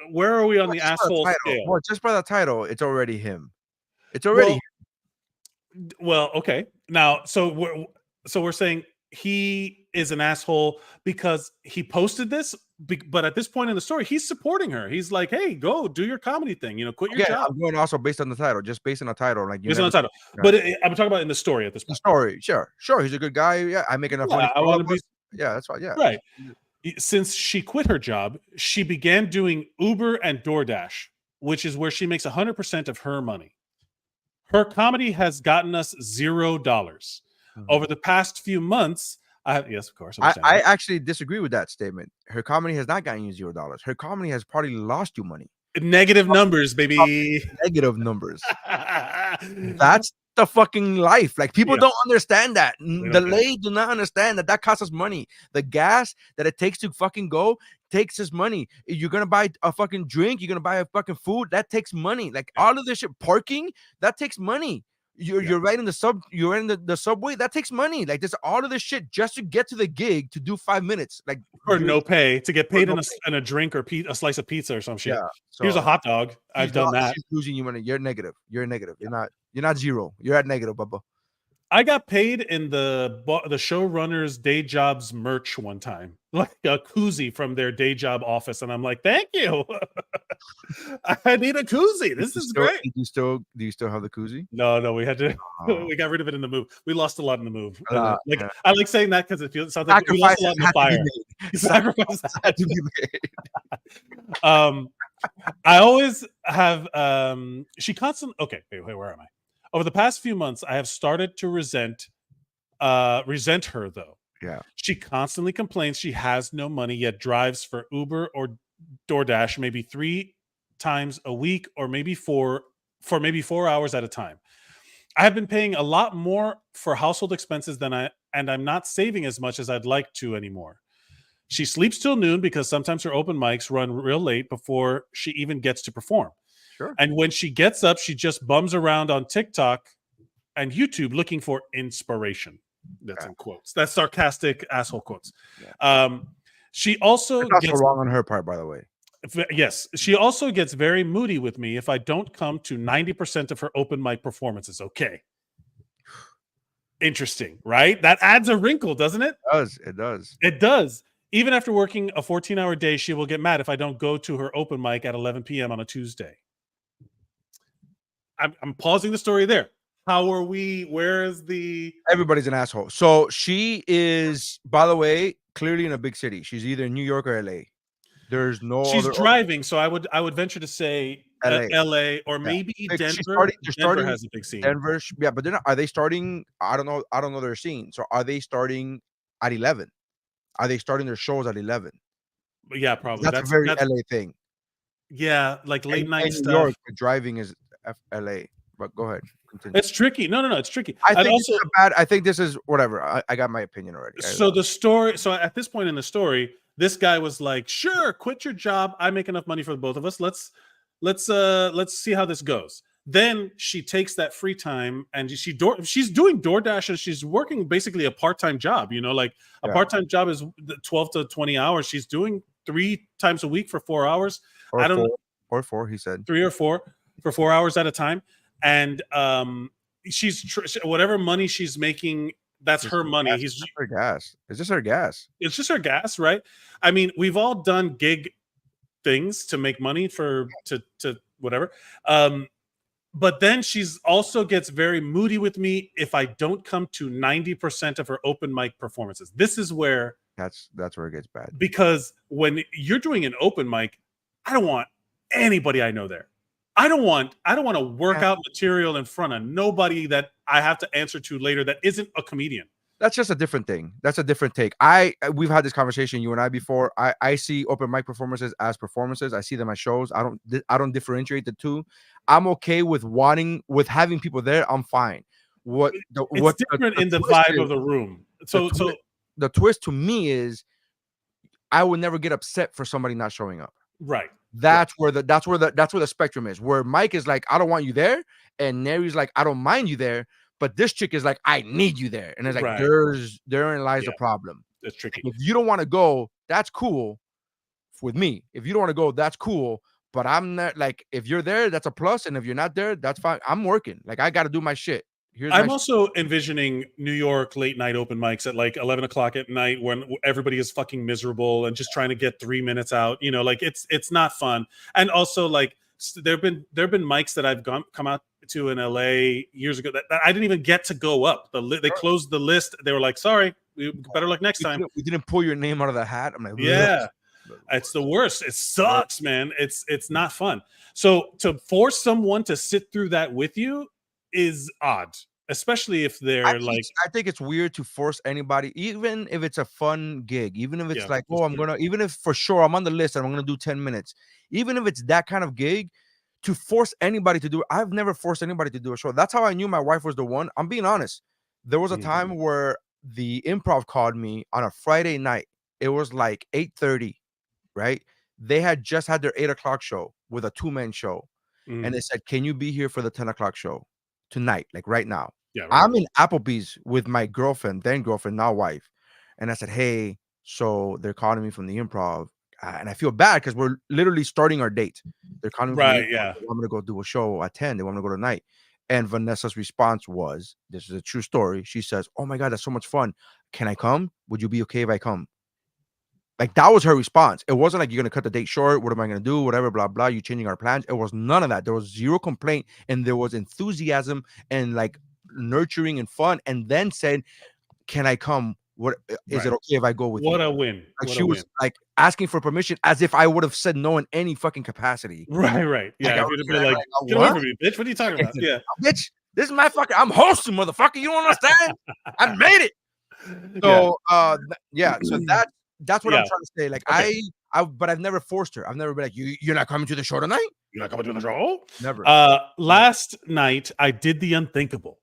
where are we on the asshole scale? Well, just by the title, it's already him. It's already him. Well, okay. Now, so we're saying he is an asshole because he posted this, but at this point in the story, he's supporting her. He's like, "Hey, go do your comedy thing. Quit your job." I'm going also based on the title, just based on the title, like based on the title. But I'm talking about in the story at this point. The story, sure, he's a good guy. Yeah, I make enough money. I want to be. Yeah, that's right. Yeah, right. Since she quit her job, she began doing Uber and DoorDash, which is where she makes 100% of her money. Her comedy has gotten us $0 over the past few months. Yes, of course. I actually disagree with that statement. Her comedy has not gotten you $0. Her comedy has probably lost you money. Negative numbers, baby. Negative numbers. That's the fucking life. Like, people don't understand that. The lay do not understand that costs us money. The gas that it takes to fucking go takes us money. If you're gonna buy a fucking drink, you're gonna buy a fucking food, that takes money. Like, all of this shit, parking, that takes money. You're riding you're in the subway, that takes money. Like, there's all of this shit just to get to the gig to do 5 minutes, like, for no pay, to get paid in a drink or a slice of pizza or some shit. Yeah, so here's a hot dog. I've done that. She's losing you money. You're negative. You're negative. You're not zero. You're at negative, Bubba. I got paid in the showrunner's day job's merch one time, like a koozie from their day job office, and I'm like, "Thank you, I need a koozie. This is great." Do you still have the koozie? No, we had to. We got rid of it in the move. We lost a lot in the move. I like saying that because it sounds like we lost a lot in the fire. Sacrifice had to be made. I always have. Okay, wait, where am I? Over the past few months, I have started to resent her, though. Yeah. She constantly complains she has no money, yet drives for Uber or DoorDash maybe 3 times a week, or maybe 4 hours at a time. I have been paying a lot more for household expenses and I'm not saving as much as I'd like to anymore. She sleeps till noon because sometimes her open mics run real late before she even gets to perform. Sure. And when she gets up, she just bums around on TikTok and YouTube looking for inspiration. That's in quotes. That's sarcastic asshole quotes. Yeah. She also gets wrong on her part, by the way. Yes. She also gets very moody with me if I don't come to 90% of her open mic performances. Okay. Interesting, right? That adds a wrinkle, doesn't it? It does. It does. Even after working a 14-hour day, she will get mad if I don't go to her open mic at 11 p.m. on a Tuesday. I'm pausing the story there. How are we? Where is the? Everybody's an asshole. So she is, by the way, clearly in a big city. She's either in New York or LA. There's no She's other driving, so I would venture to say LA or maybe Denver. Denver has a big scene. Denver, yeah, but they're not. Are they starting? I don't know their scene. So are they starting at 11? Are they starting their shows at 11? Yeah, probably. That's a very LA thing. Yeah, like late night in stuff. New York, driving is LA. But go ahead. Continue. It's tricky. No, it's tricky. I think this is whatever. I got my opinion already. So the story. So at this point in the story, this guy was like, "Sure, quit your job. I make enough money for the both of us. Let's see how this goes." Then she takes that free time and she's doing DoorDash and she's working basically a part-time job. Like a part-time job is 12 to 20 hours. She's doing 3 times a week for 4 hours. I don't know. Or 4, he said. 3 or 4 for 4 hours at a time. And she's whatever money she's making, that's her money. It's just her gas. It's just her gas. It's just her gas, right? I mean, we've all done gig things to make money to whatever. But then she's also gets very moody with me if I don't come to 90% of her open mic performances. This is where that's where it gets bad. Because when you're doing an open mic, I don't want anybody I know there. I don't want to work out material in front of nobody that I have to answer to later that isn't a comedian. That's just a different thing. That's a different take. We've had this conversation, you and I, before. I see open mic performances as performances. I see them as shows. I don't differentiate the two. I'm okay with having people there. I'm fine. It's different in the vibe of the room. So the twist to me is I would never get upset for somebody not showing up. Right. That's where the spectrum is. Where Mike is like, I don't want you there, and Nery's like, I don't mind you there. But this chick is like, I need you there. And it's like, therein lies the problem. It's tricky. If you don't want to go, that's cool with me. If you don't want to go, that's cool. But I'm not like, if you're there, that's a plus. And if you're not there, that's fine. I'm working. Like, I got to do my shit. I'm also envisioning New York late night open mics at like 11 o'clock at night when everybody is fucking miserable and just trying to get 3 minutes out. Like it's not fun. And also like there've been mics that I've come out to in LA years ago that I didn't even get to go up. They closed the list. They were like, sorry, better luck next time. We didn't pull your name out of the hat. I'm like, yeah, it's the worst. It sucks, man. It's not fun. So to force someone to sit through that with you is odd, especially if they're I think it's weird to force anybody, even if it's a fun gig, even if it's like, oh, even if for sure I'm on the list and I'm gonna do 10 minutes, even if it's that kind of gig, to force anybody to do it. I've never forced anybody to do a show. That's how I knew my wife was the one. I'm being honest. There was a time where the Improv called me on a Friday night. It was like 8:30, right? They had just had their 8 o'clock show with a 2-man show. And they said, can you be here for the 10 o'clock show tonight, like right now? Yeah, right. I'm in Applebee's with my girlfriend, then girlfriend, now wife. And I said, hey, so they're calling me from the Improv. And I feel bad because we're literally starting our date. They're calling me. Right, yeah. They want me to go do a show at 10. They want me to go tonight. And Vanessa's response was, this is a true story. She says, oh my God, that's so much fun. Can I come? Would you be okay if I come? Like, that was her response. It wasn't like, you're going to cut the date short. What am I going to do? Whatever, blah, blah. You changing our plans. It was none of that. There was zero complaint. And there was enthusiasm and like nurturing and fun. And then said, can I come? What is it okay if I go with you? What a win. Like, she was like asking for permission as if I would have said no in any fucking capacity. Right. Yeah. Like, get away from me, bitch. What are you talking about? Yeah. Bitch, this is my fucking, I'm hosting, motherfucker. You don't understand? I made it. So so that's what I'm trying to say. Like, okay. But I've never forced her. I've never been like, you're not coming to the show tonight? You're not coming to the show? Never. Last night I did the unthinkable.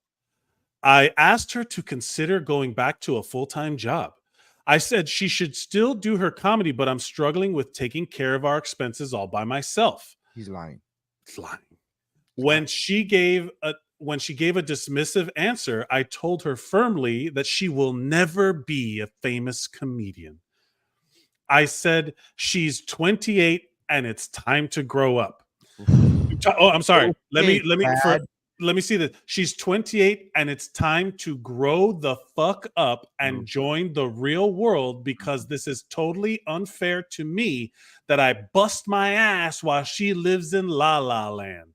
I asked her to consider going back to a full-time job. I said she should still do her comedy, but I'm struggling with taking care of our expenses all by myself. He's lying. He's lying. When she gave a dismissive answer, I told her firmly that she will never be a famous comedian. I said she's 28 and it's time to grow up. Oh, I'm sorry. Let me let me see this. She's 28 and it's time to grow the fuck up and join the real world because this is totally unfair to me that I bust my ass while she lives in La La Land.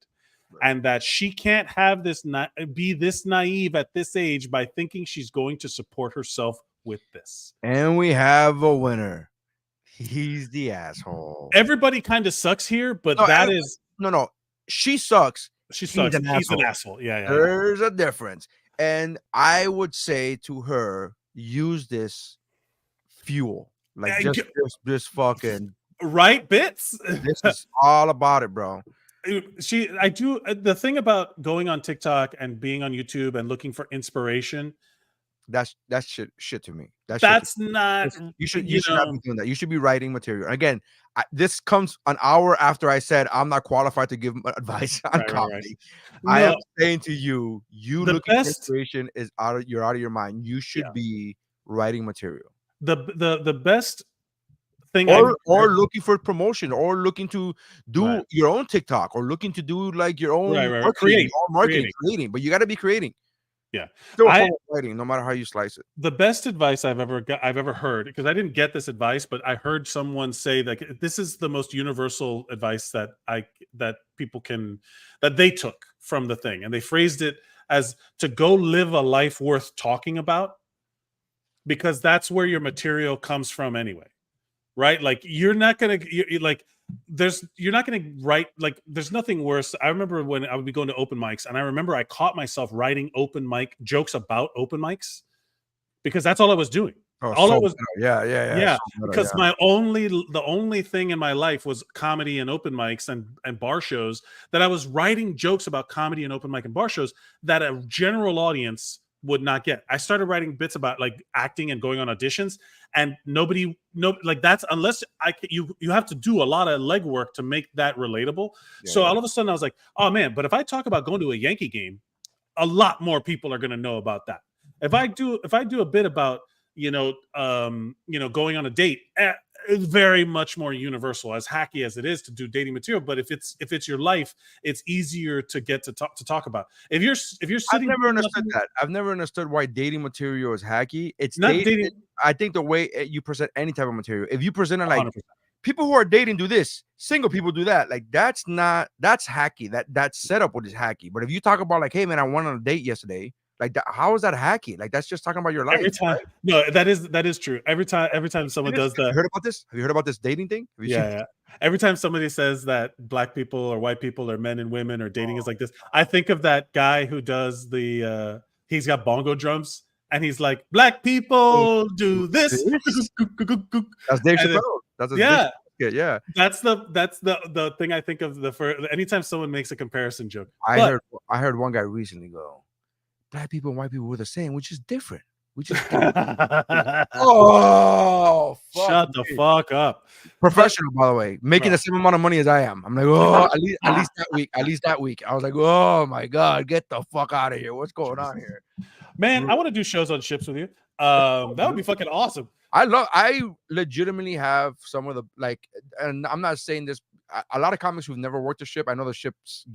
And that she can't have this be this naive at this age by thinking she's going to support herself with this. And we have a winner. He's the asshole. Everybody kind of sucks here, but no. She sucks. She sucks. He's an asshole. Yeah. There's a difference. And I would say to her, use this fuel. Like just fucking right bits. This is all about it, bro. The thing about going on TikTok and being on YouTube and looking for inspiration, that's shit to me. That's not. You should not be doing that. You should be writing material. Again, this comes an hour after I said I'm not qualified to give advice on comedy. Right. I am saying to you, looking for inspiration is you're out of your mind. You should be writing material. The best thing, or looking for promotion, or looking to do your own TikTok, or looking to do like your own marketing, creating. But you got to be creating. Yeah, still writing, no matter how you slice it. The best advice I've ever heard, because I didn't get this advice, but I heard someone say that this is the most universal advice that they took from the thing, and they phrased it as to go live a life worth talking about, because that's where your material comes from anyway, right? Like you're not gonna write, like there's nothing worse. I remember when I would be going to open mics, and I remember I caught myself writing open mic jokes about open mics because that's all I was doing. Yeah. Because the only thing in my life was comedy and open mics and bar shows, that I was writing jokes about comedy and open mic and bar shows that a general audience would not get. I started writing bits about like acting and going on auditions, and that's unless you have to do a lot of legwork to make that relatable. So all of a sudden I was like, oh man, but if I talk about going to a Yankee game, a lot more people are going to know about that. If I do a bit about going on a date, it's very much more universal, as hacky as it is to do dating material. But if it's your life, it's easier to get to talk about. If you're sitting, I've never understood that. I've never understood why dating material is hacky. It's not dating. I think the way you present any type of material, if you present it like 100%. People who are dating do this, single people do that, like that's hacky. That setup is hacky. But if you talk about like, hey man, I went on a date yesterday. Like that, how is that hacky? Like that's just talking about your life. Every time, right? No, that is true. Every time someone does that. Have you heard about this? Have you heard about this dating thing? Yeah. Every time somebody says that black people or white people or men and women or dating is like this, I think of that guy who does he's got bongo drums and he's like, black people do this. That's Dave Chappelle. Yeah. That's the thing I think of anytime someone makes a comparison joke. I heard one guy recently go, black people and white people were the same, which is different. Oh, shut the fuck up. Professional, by the way, making the same amount of money as I am. I'm like, oh, at least that week. I was like, oh my God, get the fuck out of here. What's going on here? Man, I want to do shows on ships with you. That would be fucking awesome. I legitimately have some of the and I'm not saying this, a lot of comics who've never worked a ship, I know the ships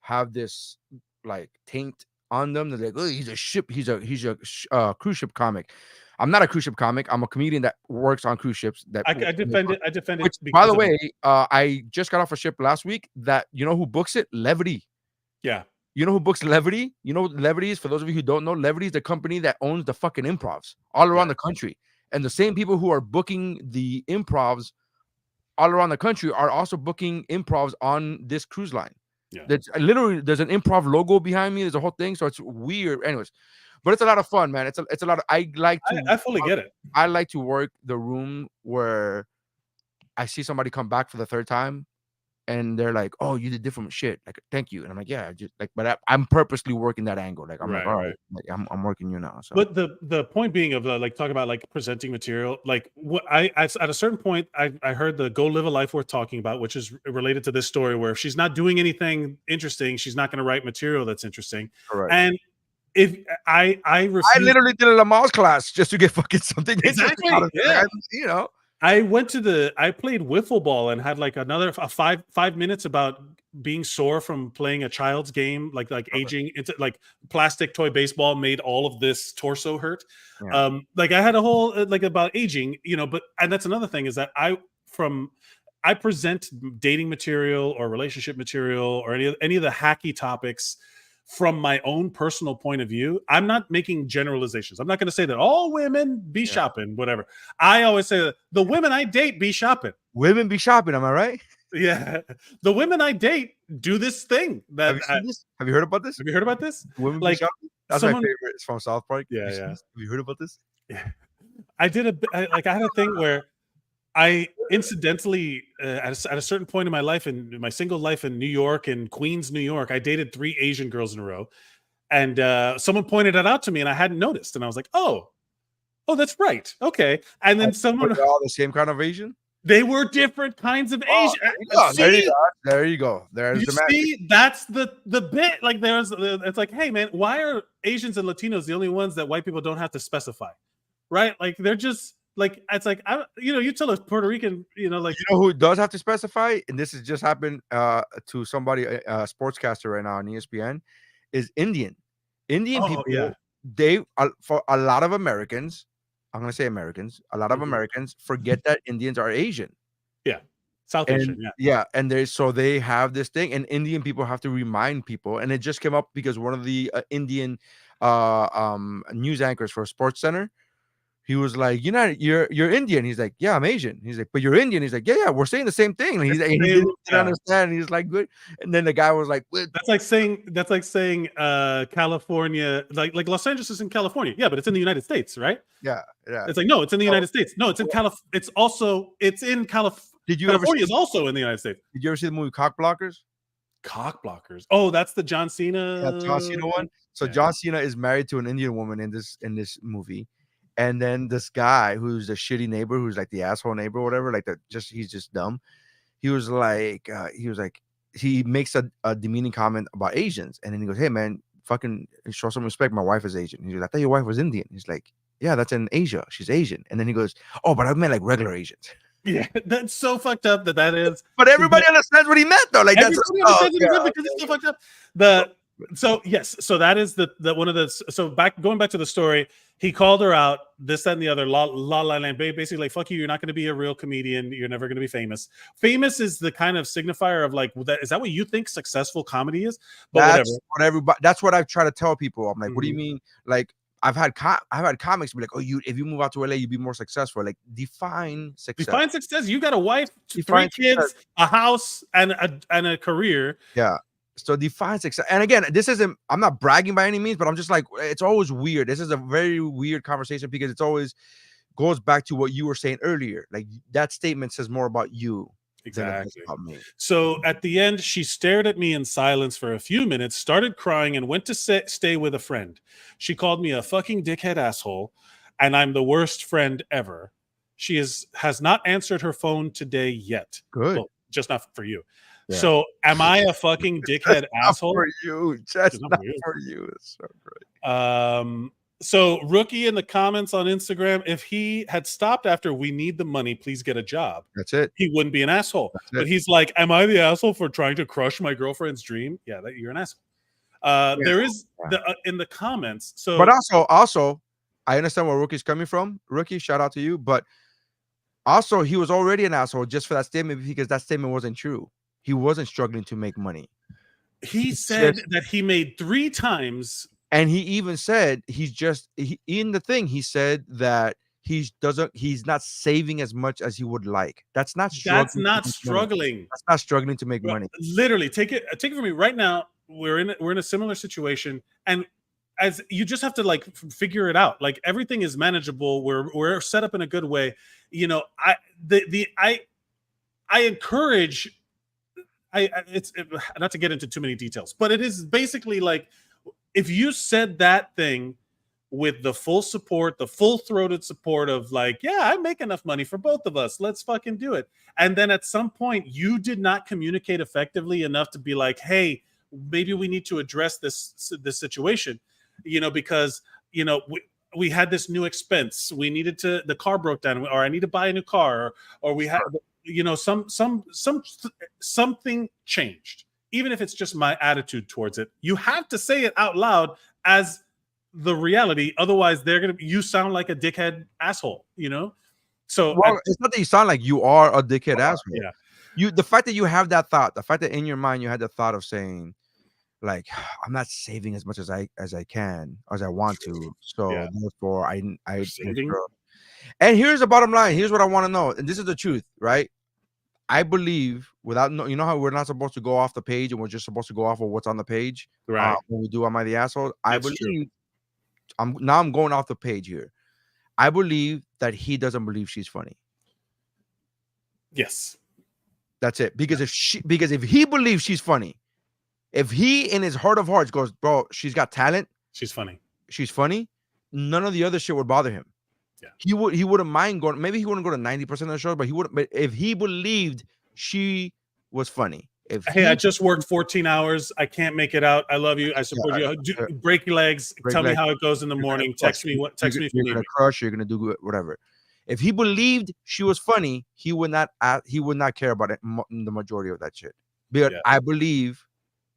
have this like taint on them. They're like, oh, he's a cruise ship comic. I'm not a cruise ship comic. I'm a comedian that works on cruise ships. I defend it. Which, by the way, I just got off a ship last week that, you know who books it? Levity. Yeah. You know who books Levity? You know what Levity is? For those of you who don't know, Levity is the company that owns the fucking improvs all around the country. And the same people who are booking the improvs all around the country are also booking improvs on this cruise line. Yeah. There's an improv logo behind me. There's a whole thing, so it's weird. Anyways, but it's a lot of fun, man. It's a lot of. I fully get it. I like to work the room where I see somebody come back for the third time, and they're like, "Oh, you did different shit." Like, thank you, and I'm like, "Yeah, just like," but I'm purposely working that angle. Like, I'm like, all right, like, I'm working you now. So, but the point being of talk about like presenting material, like what I at a certain point, I heard the go live a life worth talking about, which is related to this story where if she's not doing anything interesting, she's not going to write material that's interesting. Correct. And if I literally did a Lamaze class just to get fucking something exactly, yeah. You know. I played wiffle ball and had like another 5 minutes about being sore from playing a child's game, like aging into like plastic toy baseball made all of this torso hurt. Yeah. Like I had a whole like about aging, but and that's another thing is that I present dating material or relationship material or any of the hacky topics from my own personal point of view. I'm not making generalizations. I'm not going to say that all women be shopping, whatever. I always say that the women I date be shopping. Women be shopping, am I right? Yeah. The women I date do this thing. Have you seen this? Have you heard about this? Have you heard about this? Women Like be shopping? That's my favorite. It's from South Park. Yeah, Have you heard about this? Yeah. I had a thing where I incidentally, at a certain point in my life, in my single life in New York, in Queens, New York, I dated 3 Asian girls in a row. And someone pointed it out to me and I hadn't noticed. And I was like, oh, that's right. Okay. And then someone... They're all the same kind of Asian? They were different kinds of Asian. There you go. There's the magic. See, that's the bit. Like it's like, hey man, why are Asians and Latinos the only ones that white people don't have to specify? Right? Like they're just... Like it's like you tell a Puerto Rican, like who does have to specify, and this has just happened to somebody, a sportscaster right now on ESPN, is Indian people. Yeah. They for a lot of Americans, I'm gonna say Americans, a lot of Americans forget that Indians are Asian. Yeah, South Asian. Yeah, and they have this thing, and Indian people have to remind people, and it just came up because one of the Indian news anchors for SportsCenter. He was like, you're Indian. He's like, yeah, I'm Asian. He's like, but you're Indian. He's like, yeah, we're saying the same thing. And he didn't understand. He's like, good. And then the guy was like, what? That's like saying California, like Los Angeles is in California. Yeah, but it's in the United States, right? Yeah. It's like, no, it's in the United States. No, it's in California. It's in California. California is also in the United States. Did you ever see the movie Cock Blockers? Cock Blockers. Oh, that's the John Cena. Yeah, John Cena one. So John Cena is married to an Indian woman in this movie. And then this guy who's a shitty neighbor, who's like the asshole neighbor or whatever, like he's just dumb. He makes a demeaning comment about Asians. And then he goes, hey man, fucking show some respect. My wife is Asian. He's like, I thought your wife was Indian. He's like, yeah, that's in Asia. She's Asian. And then he goes, oh, but I meant like regular Asians. Yeah, that's so fucked up that is. But everybody understands what he meant though. Like everybody understands what he meant because it's so fucked up. So yes, so that is the one of the going back to the story, he called her out, this, that, and the other, la land, basically like, fuck you, you're not going to be a real comedian, you're never going to be famous. Famous is the kind of signifier of like, is that what you think successful comedy is? But that's what I've tried to tell people. I'm like, what do you mean? Like, I've had comics be like, oh, if you move out to LA, you'd be more successful. Like, define success. Define success. You got a wife, 3 kids, a house, and a career. Yeah. So define success. And again, I'm not bragging by any means, but I'm just like, it's always weird. This is a very weird conversation because it's always goes back to what you were saying earlier. Like that statement says more about you. Exactly. About me. So at the end, she stared at me in silence for a few minutes, started crying, and went to stay with a friend. She called me a fucking dickhead asshole, and I'm the worst friend ever. She has not answered her phone today yet. Good. Well, just not for you. Yeah. So am I a fucking dickhead asshole? For you. Just not for you. It's so great. So Rookie in the comments on Instagram, if he had stopped after we need the money, please get a job. That's it. He wouldn't be an asshole. But he's like, am I the asshole for trying to crush my girlfriend's dream? Yeah, you're an asshole. There is in the comments. So, but also, I understand where Rookie's coming from. Rookie, shout out to you. But also, he was already an asshole just for that statement because that statement wasn't true. He wasn't struggling to make money. He said that he made 3 times. And he even said in the thing, he said that he's not saving as much as he would like. That's not struggling. That's not struggling to make money. Literally, take it from me right now. We're in a similar situation, and as you just have to like figure it out. Like everything is manageable. We're set up in a good way. I encourage. It's not to get into too many details, but it is basically like if you said that thing with the full support, the full-throated support of like, yeah, I make enough money for both of us, let's fucking do it. And then at some point you did not communicate effectively enough to be like, hey, maybe we need to address this situation, because we had this new expense, the car broke down, or I need to buy a new car, or we had something changed, even if it's just my attitude towards it, you have to say it out loud as the reality. Otherwise, you sound like a dickhead asshole, you know? So it's not that you sound like you are a dickhead asshole. Yeah. The fact that you have that thought, the fact that in your mind you had the thought of saying, like, I'm not saving as much as I can, as I want to. So therefore I saving. And here's the bottom line. Here's what I want to know. And this is the truth, right? I believe you know how we're not supposed to go off the page and we're just supposed to go off of what's on the page, right? When we do Am I the Asshole? I believe true. I'm going off the page here. I believe that he doesn't believe she's funny. Yes. That's it. Because if he believes she's funny, if he in his heart of hearts goes, bro, she's got talent, she's funny, none of the other shit would bother him. Yeah. He wouldn't mind going. Maybe he wouldn't go to 90% of the shows, but he would. But if he believed she was funny, I just worked 14 hours. I can't make it out. I love you. I support you. Break your legs. Tell me how it goes in the morning. Text me if you need me. Crush. You're gonna do whatever. If he believed she was funny, he would not care about it, the majority of that shit. But I believe,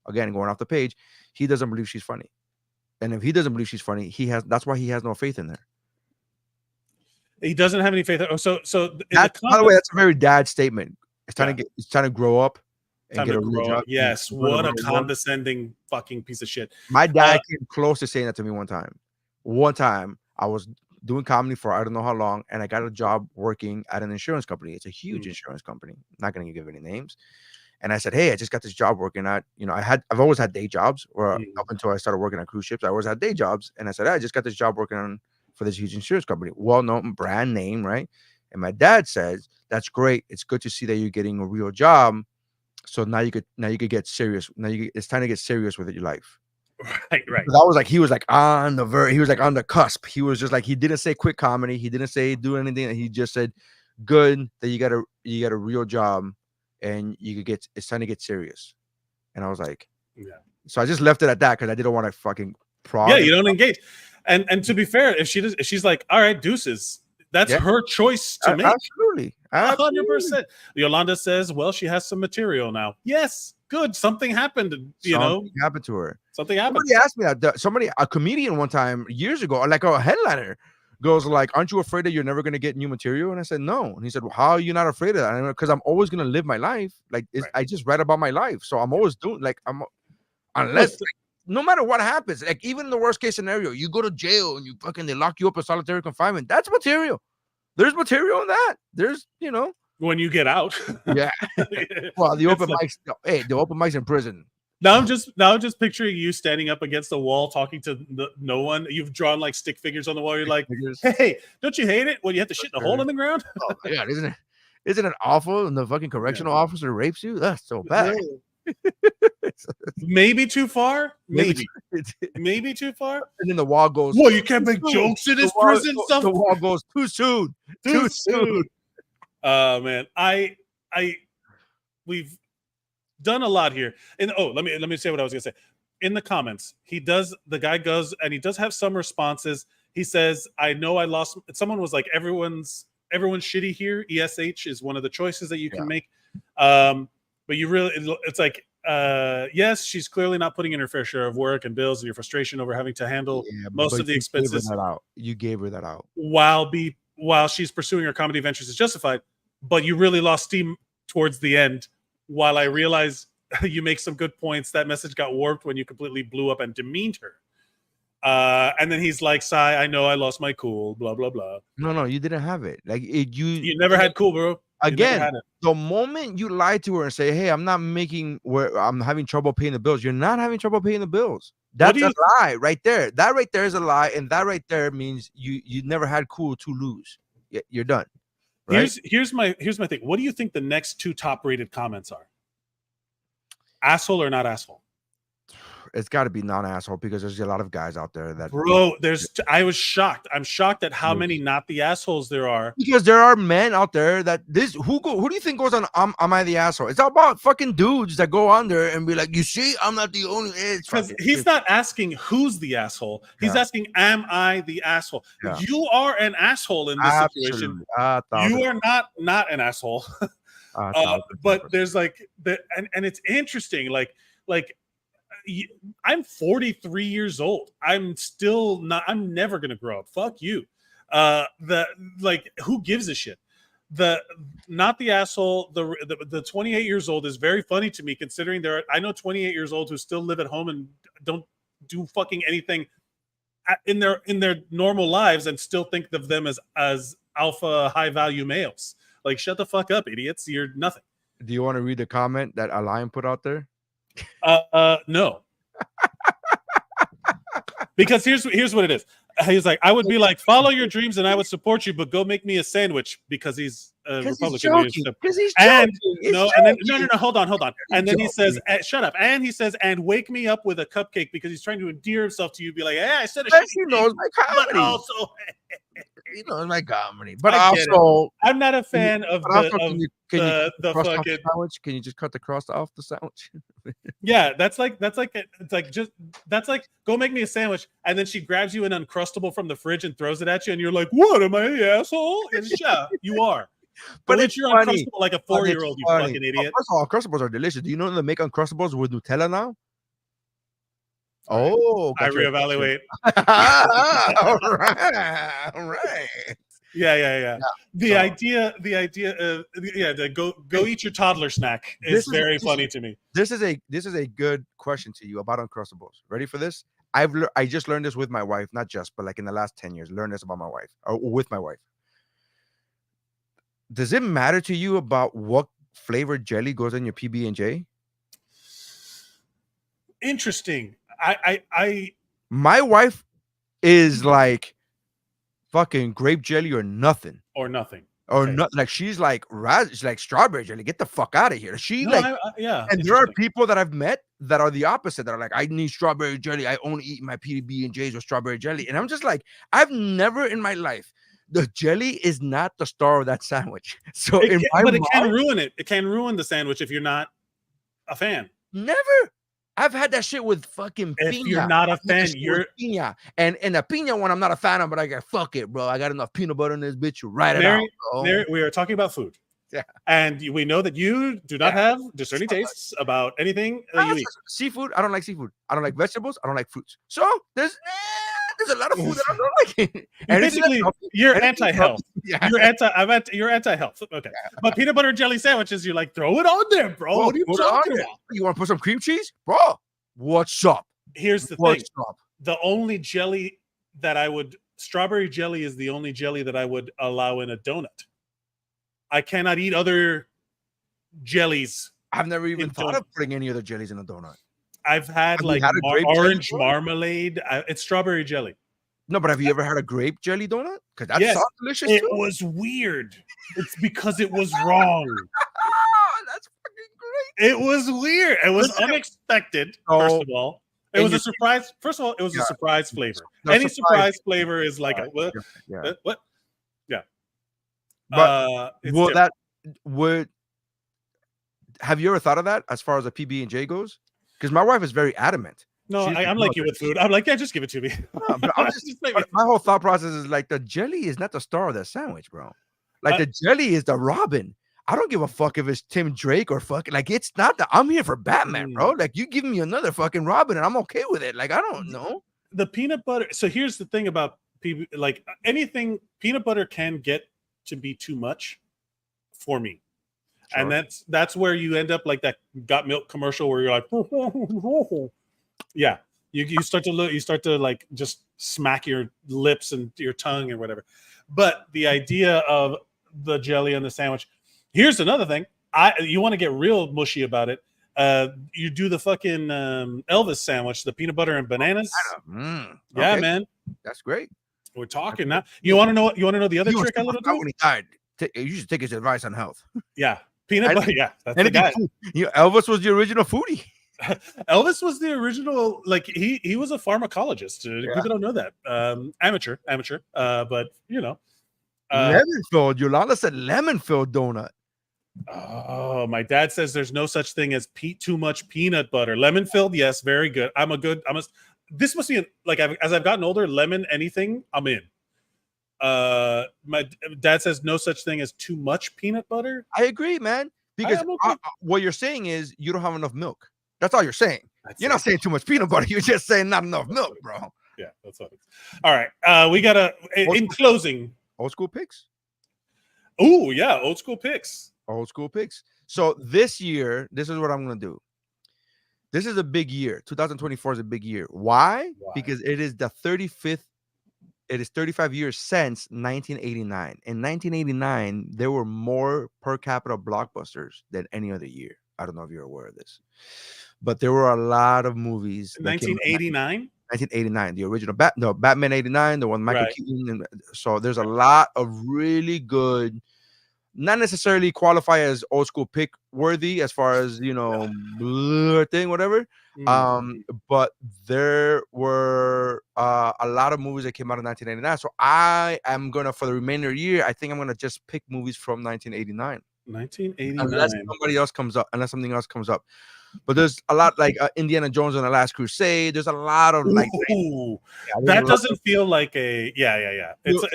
again, going off the page, he doesn't believe she's funny. And if he doesn't believe she's funny, that's why he has no faith in her. He doesn't have any faith. So by the way, that's a very dad statement. It's trying to grow up and get a real job. Yes, what a condescending fucking piece of shit. My dad came close to saying that to me one time. One time I was doing comedy for I don't know how long, and I got a job working at an insurance company. It's a huge insurance company. I'm not going to give any names. And I said, hey, I just got this job working at, I've always had day jobs, or up until I started working on cruise ships, I always had day jobs. And I said, hey, I just got this job working on for this huge insurance company, well-known brand name, right? And my dad says, that's great. It's good to see that you're getting a real job. So now you could get serious. It's time to get serious with your life. Right. He was like on the verge. He was like on the cusp. He was just like, he didn't say quit comedy. He didn't say do anything. He just said, good that you got a real job and it's time to get serious. And I was like, yeah. So I just left it at that because I didn't want to fucking prod. Yeah, you don't engage. And to be fair, if she's like, all right, deuces, that's her choice to make. Absolutely. 100%. Yolanda says, well, she has some material now. Yes, good. Something happened, Something happened to her. Something happened. Somebody asked me that. A comedian one time years ago, like a headliner, goes like, aren't you afraid that you're never going to get new material? And I said, no. And he said, well, how are you not afraid of that? Because I'm always going to live my life. Like, I just read about my life. So I'm always doing, unless, no matter what happens, like even in the worst case scenario, you go to jail and they lock you up in solitary confinement. That's material. There's material in that. There's, when you get out. Yeah. Well, the open mics in prison. Now I'm just picturing you standing up against the wall talking to no one. You've drawn like stick figures on the wall. You're like, hey, don't you hate it when you have to shit in a hole in the ground? Oh my God, isn't it awful? And the fucking correctional officer rapes you? That's so bad. Maybe too far. Maybe too far. And then the wall goes, well, you can't make jokes in this prison stuff. The wall goes too soon. Too soon. Man, we've done a lot here. And let me say what I was gonna say. In the comments, the guy goes and he does have some responses. He says, I know I lost. Someone was like, everyone's shitty here. ESH is one of the choices that you can make. But it's like, yes, she's clearly not putting in her fair share of work and bills and your frustration over having to handle most of the expenses. You gave her that out. While she's pursuing her comedy ventures is justified, but you really lost steam towards the end. While I realize you make some good points, that message got warped when you completely blew up and demeaned her. And then he's like, Sai, I know I lost my cool, blah, blah, blah. No, you didn't have it. Like you never had cool, bro. Again, the moment you lie to her and say, hey, I'm having trouble paying the bills, you're not having trouble paying the bills. That's a lie right there. That right there is a lie. And that right there means you never had cool to lose. You're done. Right? Here's my thing. What do you think the next two top rated comments are? Asshole or not asshole? It's got to be non-asshole because there's a lot of guys out there that. Bro, I was shocked. I'm shocked at how many not the assholes there are. Because there are men out there that who do you think goes on? Am I the asshole? It's all about fucking dudes that go on there and be like, you see, I'm not the only. Because he's not asking who's the asshole. He's asking, am I the asshole? Yeah. You are an asshole in this situation. You are not an asshole. But there's like and it's interesting. I'm 43 years old. I'm still not. I'm never gonna grow up. Fuck you. Who gives a shit? Not the asshole. The 28 years old is very funny to me, considering I know 28 years old who still live at home and don't do fucking anything in their normal lives and still think of them as alpha high value males. Like, shut the fuck up, idiots. You're nothing. Do you want to read the comment that Lion put out there? No. Because here's what it is. He's like, I would be like, follow your dreams and I would support you, but go make me a sandwich, because he's a Republican. Because he's and joking. no, and then no, hold on. And then he says, shut up. And he says, and wake me up with a cupcake, because he's trying to endear himself to you. Be like, hey, I said a shit. He knows my comedy. But also, he knows my comedy. But also, I'm not a fan of the fucking sandwich. Can you just cut the crust off the sandwich? Yeah, that's like go make me a sandwich, and then she grabs you an Uncrustable from the fridge and throws it at you, and you're like, what am I, the asshole? And yeah, you are. But it's your funny. Uncrustable like a 4-year-old, you fucking idiot. First of all, Uncrustables are delicious. Do you know they make Uncrustables with Nutella now? Oh, I reevaluate. All right. Yeah. The idea of go eat your toddler snack is very funny to me. This is a good question to you about Uncrustables. Ready for this? I just learned this with my wife, not just, but like in the last 10 years, learned this about my wife or with my wife. Does it matter to you about what flavored jelly goes in your PB&J? Interesting. My wife is like fucking grape jelly or nothing. Like she's like strawberry jelly. Get the fuck out of here. And there are people that I've met that are the opposite, that are like, I need strawberry jelly. I only eat my PB&Js with strawberry jelly. And I'm just like, I've never in my life, the jelly is not the star of that sandwich. So it can ruin it. It can ruin the sandwich if you're not a fan. Never. I've had that shit with fucking if piña. You're not a fan, you're piña. And the piña one, I'm not a fan of, but I got fuck it, bro. I got enough peanut butter in this bitch. Right it out, bro. Nery, we are talking about food. Yeah. And we know that you do not have discerning tastes about anything that you eat. Seafood, I don't like seafood. I don't like vegetables. I don't like fruits. So there's a lot of food that I don't like. And basically, you're anti-health. Yeah. You're anti-health. Okay. Yeah. But peanut butter and jelly sandwiches, you're like, throw it on there, bro. What are you talking about? You want to put some cream cheese? Bro, what's up? Here's the thing. The only jelly that strawberry jelly is the only jelly that I would allow in a donut. I cannot eat other jellies. I've never even thought of putting any other jellies in a donut. I've had orange marmalade. It's strawberry jelly. No, but have you ever had a grape jelly donut? Because that sounds delicious too. It too. was weird. It's because it was wrong. That's fucking great. It was weird. It was unexpected. First of all, it was a surprise. First of all, it was a surprise flavor. Any surprise flavor is like what? Yeah. But have you ever thought of that as far as a PB&J goes? Because my wife is very adamant. No, I'm like you with food. I'm like, yeah, just give it to me. No, but my whole thought process is like, the jelly is not the star of that sandwich, bro. Like the jelly is the Robin. I don't give a fuck if it's Tim Drake or fucking like it's not I'm here for Batman, bro. Like you give me another fucking Robin and I'm okay with it. Like I don't know. The peanut butter. So here's the thing about like anything peanut butter can get to be too much for me. Sure. And that's where you end up like that Got Milk commercial where you're like, yeah, you start to like just smack your lips and your tongue or whatever. But the idea of the jelly on the sandwich. Here's another thing. You want to get real mushy about it. You do the fucking Elvis sandwich, the peanut butter and bananas. Yeah, man, that's great. We're talking now. You want to know? You want to know the other trick I little do? You should take his advice on health. Yeah. Peanut butter, yeah, that's the guy. Elvis was the original foodie. Elvis was the original, like he was a pharmacologist. People don't know that. Amateur. But you know, lemon-filled. Yolanda said lemon-filled donut. Oh, my dad says there's no such thing as too much peanut butter. Lemon-filled, yes, very good. This must be like as I've gotten older. Lemon anything, I'm in. My dad says no such thing as too much peanut butter. I agree, man. Because am okay. what you're saying is you don't have enough milk. That's all you're saying. That's You're it. not saying too much peanut butter. You're just saying not enough milk, bro. Yeah, that's what it is. All right. We got to, in closing. Old school picks. Oh, yeah. Old school picks. Old school picks. So this year, this is what I'm going to do. This is a big year. 2024 is a big year. Why? Because it is the 35th. It is 35 years since 1989. In 1989, there were more per capita blockbusters than any other year. I don't know if you're aware of this, but there were a lot of movies. 1989? 1989, the original Batman 89, the one with Michael Keaton. And so there's a lot of really good, not necessarily qualify as old school pick worthy as far as, you know, thing, whatever. But there were a lot of movies that came out in 1989. So I am going to, for the remainder of the year, I think I'm going to just pick movies from 1989. 1989. Unless somebody else comes up, unless something else comes up. But there's a lot like Indiana Jones and the Last Crusade. There's a lot of like that doesn't feel like a it's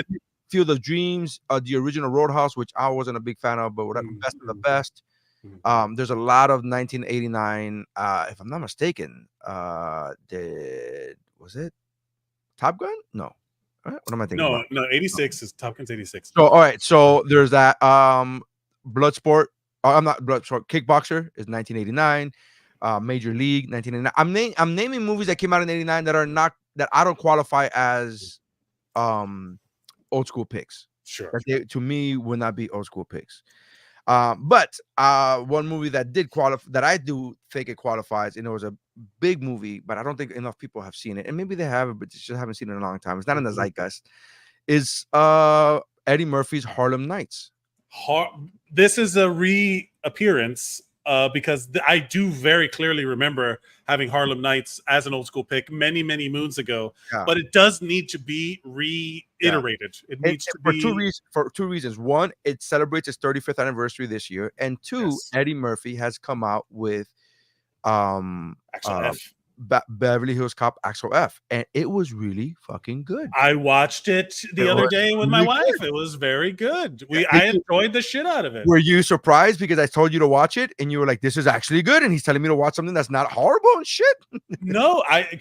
Field of Dreams, the original Roadhouse, which I wasn't a big fan of, but whatever, best of the best. There's a lot of 1989. If I'm not mistaken, was it Top Gun? No. What am I thinking? No, 86 is Top Gun's 86. So all right, so there's that. Bloodsport. I'm not Bloodsport. Kickboxer is 1989. Major League 1989. I'm naming movies that came out in 89 that are not, that I don't qualify as old school picks. Sure. That they, to me, would not be old school picks. But one movie that did qualify, that I do think it qualifies, and it was a big movie, but I don't think enough people have seen it, and maybe they have, but just haven't seen it in a long time. It's not in the zeitgeist. Is Eddie Murphy's Harlem Nights. This is a reappearance because I do very clearly remember having Harlem Nights as an old school pick many moons ago, but it does need to be reiterated. It needs to be for two reasons. One, it celebrates its 35th anniversary this year, and two, Eddie Murphy has come out with Beverly Hills Cop Axel F, and it was really fucking good. I watched it the other day with my wife. It was very good. I enjoyed the shit out of it. Were you surprised because I told you to watch it and you were like, this is actually good, and he's telling me to watch something that's not horrible and shit? No, I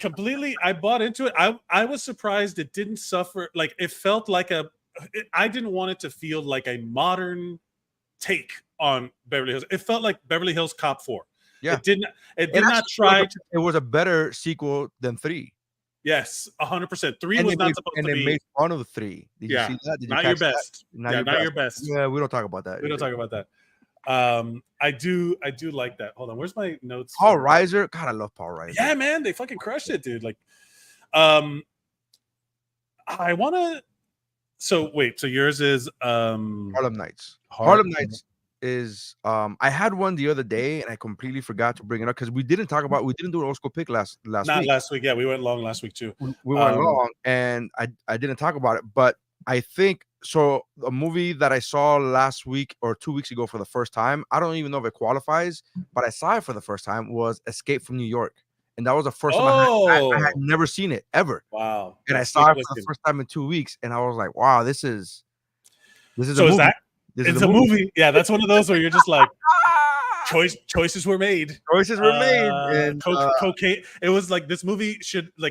bought into it. I was surprised it didn't suffer. Like, it felt like I didn't want it to feel like a modern take on Beverly Hills. It felt like Beverly Hills Cop 4. Yeah, it did not try. It was a better sequel than 3. Yes, 100%. 3 was not supposed to be. And they made fun of 3. Did you see that? Did you not your best. Not your best. Yeah, we don't talk about that. We don't talk about that. I do like that. Hold on, where's my notes? Paul Reiser. God, I love Paul Reiser. Yeah, man, they fucking crushed it, dude. Like, I want to. So wait, so yours is Harlem Nights. Harlem Nights is I had one the other day and I completely forgot to bring it up because we didn't do an old school pick last week. Not last week. Yeah, we went long last week too. We went long and I didn't talk about it, but I think so. A movie that I saw last week or 2 weeks ago for the first time, I don't even know if it qualifies, but I saw it for the first time, was Escape from New York. And that was the first time I had never seen it ever. Wow. And I saw it for the first time in 2 weeks, and I was like, wow, this is so a movie. It's a movie. Yeah, that's one of those where you're just like, choices were made. Choices were made. And cocaine. It was like, this movie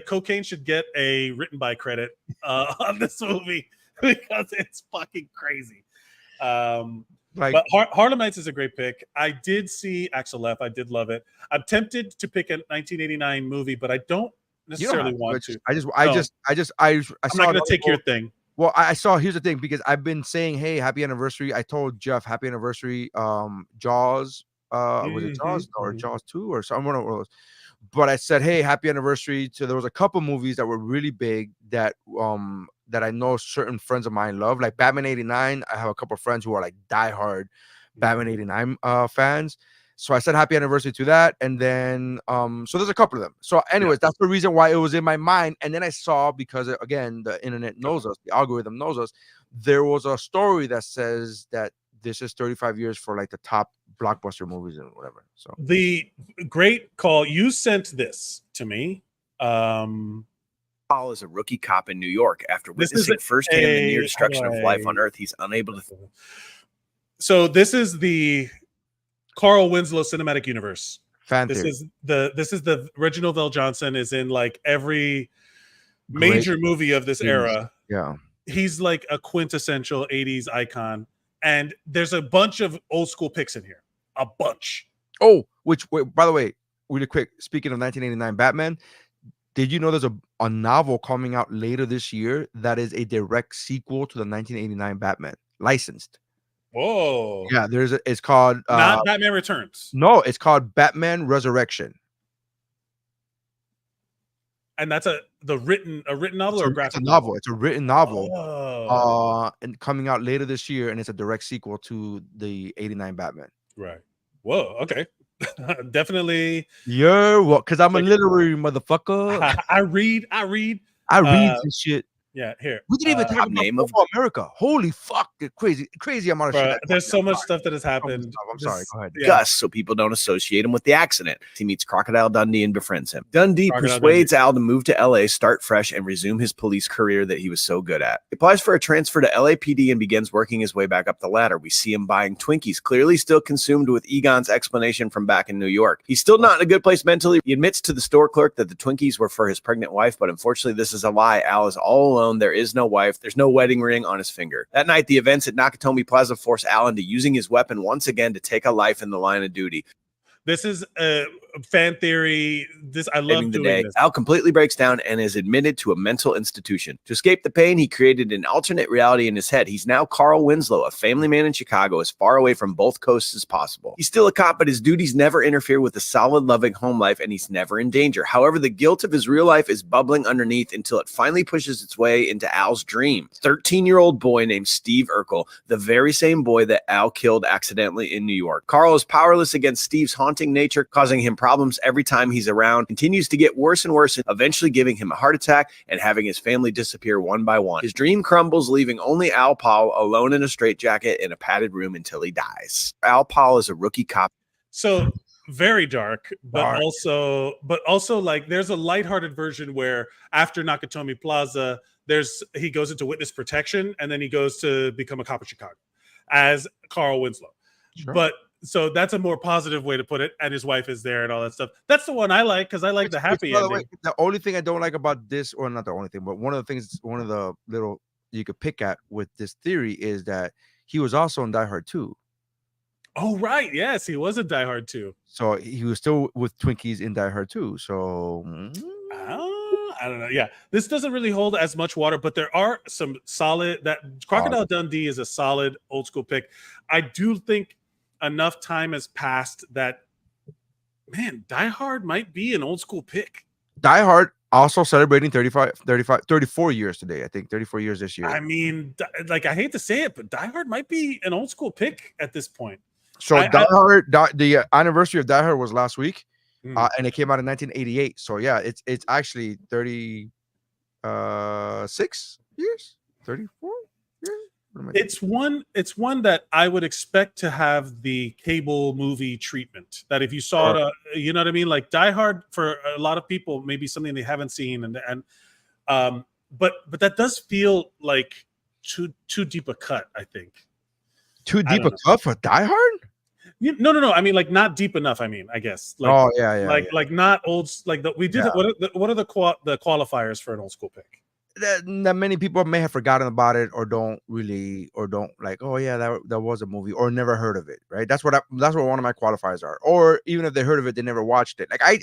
cocaine should get a written by credit on this movie because it's fucking crazy. But Harlem Nights is a great pick. I did see Axel F. I did love it. I'm tempted to pick a 1989 movie, but I don't necessarily want to. I'm not going to take your thing. Well, I saw, here's the thing, because I've been saying, hey, happy anniversary. I told Jeff, happy anniversary, Jaws. Was it Jaws or Jaws 2 or something? One of those. But I said, hey, happy anniversary to, there was a couple movies that were really big that that I know certain friends of mine love, like Batman 89. I have a couple of friends who are like diehard Batman 89 fans. So I said happy anniversary to that. And then, so there's a couple of them. So anyways, that's the reason why it was in my mind. And then I saw, because again, the internet knows us, the algorithm knows us, there was a story that says that this is 35 years for like the top blockbuster movies and whatever. So the great call, you sent this to me. Paul is a rookie cop in New York. After witnessing firsthand the near destruction of life on Earth, he's unable to. So this is the Carl Winslow Cinematic Universe. Fan This theory. is the Reginald Vel Johnson is in like every major movie of this era. Yeah. He's like a quintessential 80s icon. And there's a bunch of old school picks in here. A bunch. Oh, by the way, really quick, speaking of 1989 Batman, did you know there's a novel coming out later this year that is a direct sequel to the 1989 Batman, licensed? Whoa. Yeah, it's called Not Batman Returns. No, it's called Batman Resurrection. And that's a written novel or a graphic novel? It's a written novel. Oh. And coming out later this year, and it's a direct sequel to the 89 Batman. Right. Whoa, okay. Definitely. Yeah, well, because I'm a literary motherfucker. I read this shit. Yeah, here. We didn't even talk about name Football America. Holy fuck, crazy amount of shit. There's so much stuff that has happened. I'm sorry, go ahead. Gus, so people don't associate him with the accident. He meets Crocodile Dundee and befriends him. Dundee Crocodile persuades Al to move to LA, start fresh, and resume his police career that he was so good at. He applies for a transfer to LAPD and begins working his way back up the ladder. We see him buying Twinkies, clearly still consumed with Egon's explanation from back in New York. He's still not in a good place mentally. He admits to the store clerk that the Twinkies were for his pregnant wife, but unfortunately this is a lie. Al is all alone. There is no wife. There's no wedding ring on his finger. That night, the events at Nakatomi Plaza force Al into using his weapon once again to take a life in the line of duty. This is a fan theory. I love doing this. Al completely breaks down and is admitted to a mental institution. To escape the pain, he created an alternate reality in his head. He's now Carl Winslow, a family man in Chicago, as far away from both coasts as possible. He's still a cop, but his duties never interfere with a solid, loving home life, and he's never in danger. However, the guilt of his real life is bubbling underneath until it finally pushes its way into Al's dream. 13-year-old boy named Steve Urkel, the very same boy that Al killed accidentally in New York. Carl is powerless against Steve's haunting nature, causing him problems every time he's around, continues to get worse and worse, eventually giving him a heart attack and having his family disappear one by one. His dream crumbles, leaving only Al Paul alone in a straitjacket in a padded room until he dies. Al Paul is a rookie cop. So very dark, but also like there's a lighthearted version where after Nakatomi Plaza, he goes into witness protection and then he goes to become a cop in Chicago as Carl Winslow. Sure. But so that's a more positive way to put it. And his wife is there and all that stuff. That's the one I like because I like the happy ending. The only thing I don't like about this, or not the only thing, but one of the little you could pick at with this theory is that he was also in Die Hard 2. Oh, right. Yes, he was in Die Hard 2. So he was still with Twinkies in Die Hard 2. So I don't know. Yeah, this doesn't really hold as much water, but there are some solid. That Crocodile Dundee is a solid old school pick. I do think enough time has passed that, man, Die Hard might be an old school pick. Die Hard also celebrating 34 years today. I think 34 years this year. I mean, like, I hate to say it, but Die Hard might be an old school pick at this point. So the anniversary of Die Hard was last week, and it came out in 1988. So yeah, it's actually 36 years, 34 years. It's one that I would expect to have the cable movie treatment. That if you saw it, you know what I mean. Like Die Hard for a lot of people, maybe something they haven't seen, but that does feel like too deep a cut. I think too deep a cut for Die Hard. No. I mean, like not deep enough. I mean, I guess. Like, like not old. Like we did. Yeah. What are the qualifiers for an old school pick? That many people may have forgotten about it or don't like, oh yeah, that was a movie, or never heard of it, right? That's what one of my qualifiers are. Or even if they heard of it, they never watched it. Like I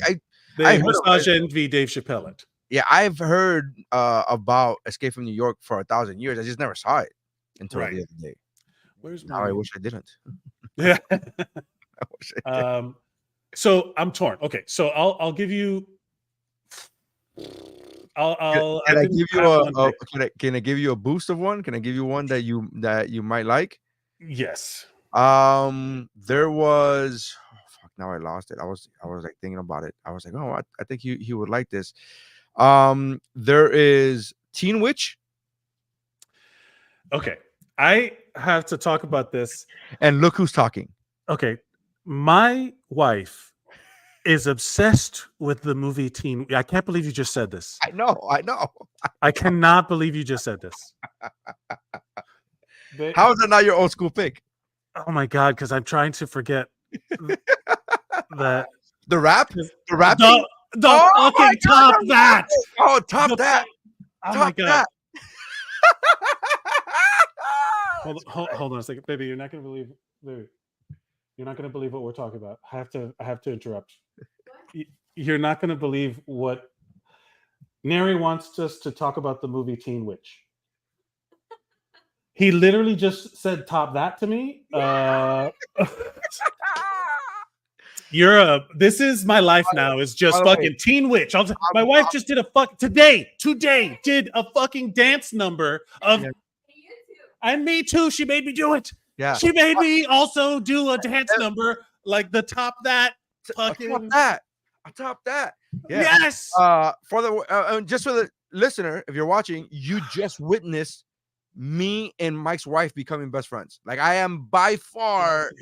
Massage Envy Dave Chappelle it. Yeah, I've heard about Escape from New York for 1,000 years. I just never saw it until the other day. Where's now? I wish I didn't. Yeah. I wish I did. So I'm torn. Okay, so I'll give you. Can I give you a boost of one? Can I give you one that you might like? Yes. There was now I lost it. I was like thinking about it. I was like, oh, I think he would like this. There is Teen Witch. Okay, I have to talk about this. And look who's talking. Okay, my wife is obsessed with the movie Teen. I can't believe you just said this. I know. I cannot believe you just said this. How is that not your old school pick? Oh my God, because I'm trying to forget that The rap? The rap? the fucking top that. Oh, top The that. Oh top my god. that. Hold on a second, baby. You're not gonna believe, baby. You're not gonna believe what we're talking about. I have to interrupt. You're not gonna believe what Nery wants us to talk about the movie Teen Witch. He literally just said top that to me. This is my life now, is just fucking Teen Witch. My wife just did today did a fucking dance number of, and me too. She made me do it. Yeah. She made me also do a dance number like the top that fucking Atop that. Yeah. Yes. Just for the listener, if you're watching, you just witnessed me and Mike's wife becoming best friends. Like, I am by far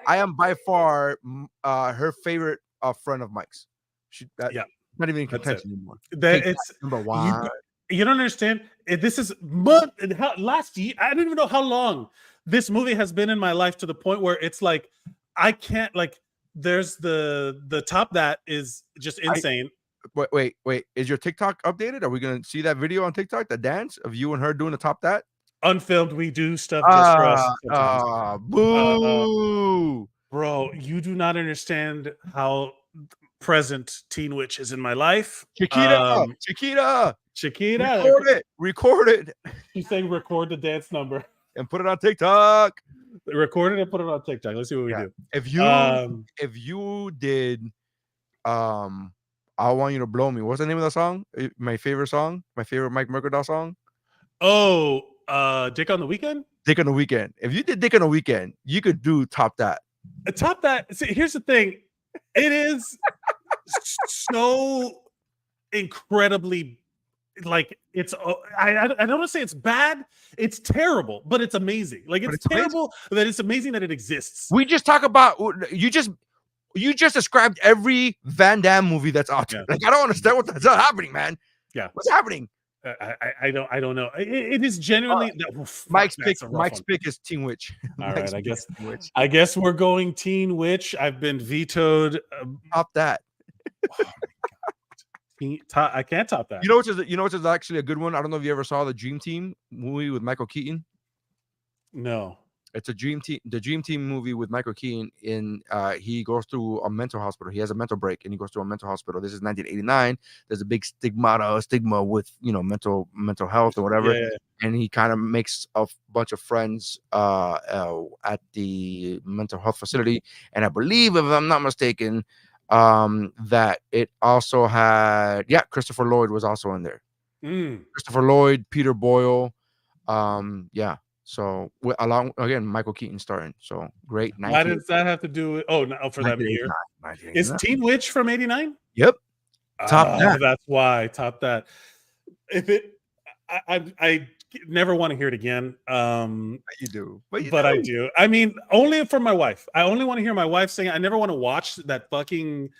I am by far her favorite friend of Mike's. Not even in contention anymore. It's number one. You don't understand. This is last year. I don't even know how long this movie has been in my life, to the point where it's like I can't, like, there's the top that is just insane. Wait. Is your TikTok updated? Are we gonna see that video on TikTok? The dance of you and her doing the top that? Unfilmed. We do stuff just for us. Boo. Bro, you do not understand how present Teen Witch is in my life. Chiquita. Record it. She's saying record the dance number and put it on TikTok. Record it and put it on TikTok. Let's see what we do. If you did I Want You to Blow Me. What's the name of the song? My favorite song? My favorite Mike Mercadal song? Oh, Dick on the Weekend? Dick on the Weekend. If you did Dick on the Weekend, you could do top that. Top that. See, here's the thing. It is so incredibly, like, it's I don't want to say it's bad. It's terrible, but it's amazing. Like, it's terrible that it's amazing that it exists. We just talk about you just described every Van Damme movie that's out there. Like, I don't understand what that's happening, man. Yeah, what's happening? I don't know. It is genuinely Mike's pick is Teen Witch. All right, I guess we're going Teen Witch. I've been vetoed. Top that. I can't top that. You know which is actually a good one. I don't know if you ever saw the Dream Team movie with Michael Keaton. No. It's the Dream Team movie with Michael Keaton. He goes through a mental hospital. He has a mental break and he goes to a mental hospital. This is 1989. There's a big stigma with mental health or whatever. Yeah. And he kind of makes a bunch of friends at the mental health facility. And I believe, if I'm not mistaken, that it also had Christopher Lloyd was also in there. Christopher Lloyd, Peter Boyle, So along again, Michael Keaton starring. So great. Why does that have to do with? Oh, no, for that year. Is Teen Witch from '89? Yep. Top that. That's why. Top that. If it, I never want to hear it again. You do, but I do. I mean, only for my wife. I only want to hear my wife sing. I never want to watch that fucking.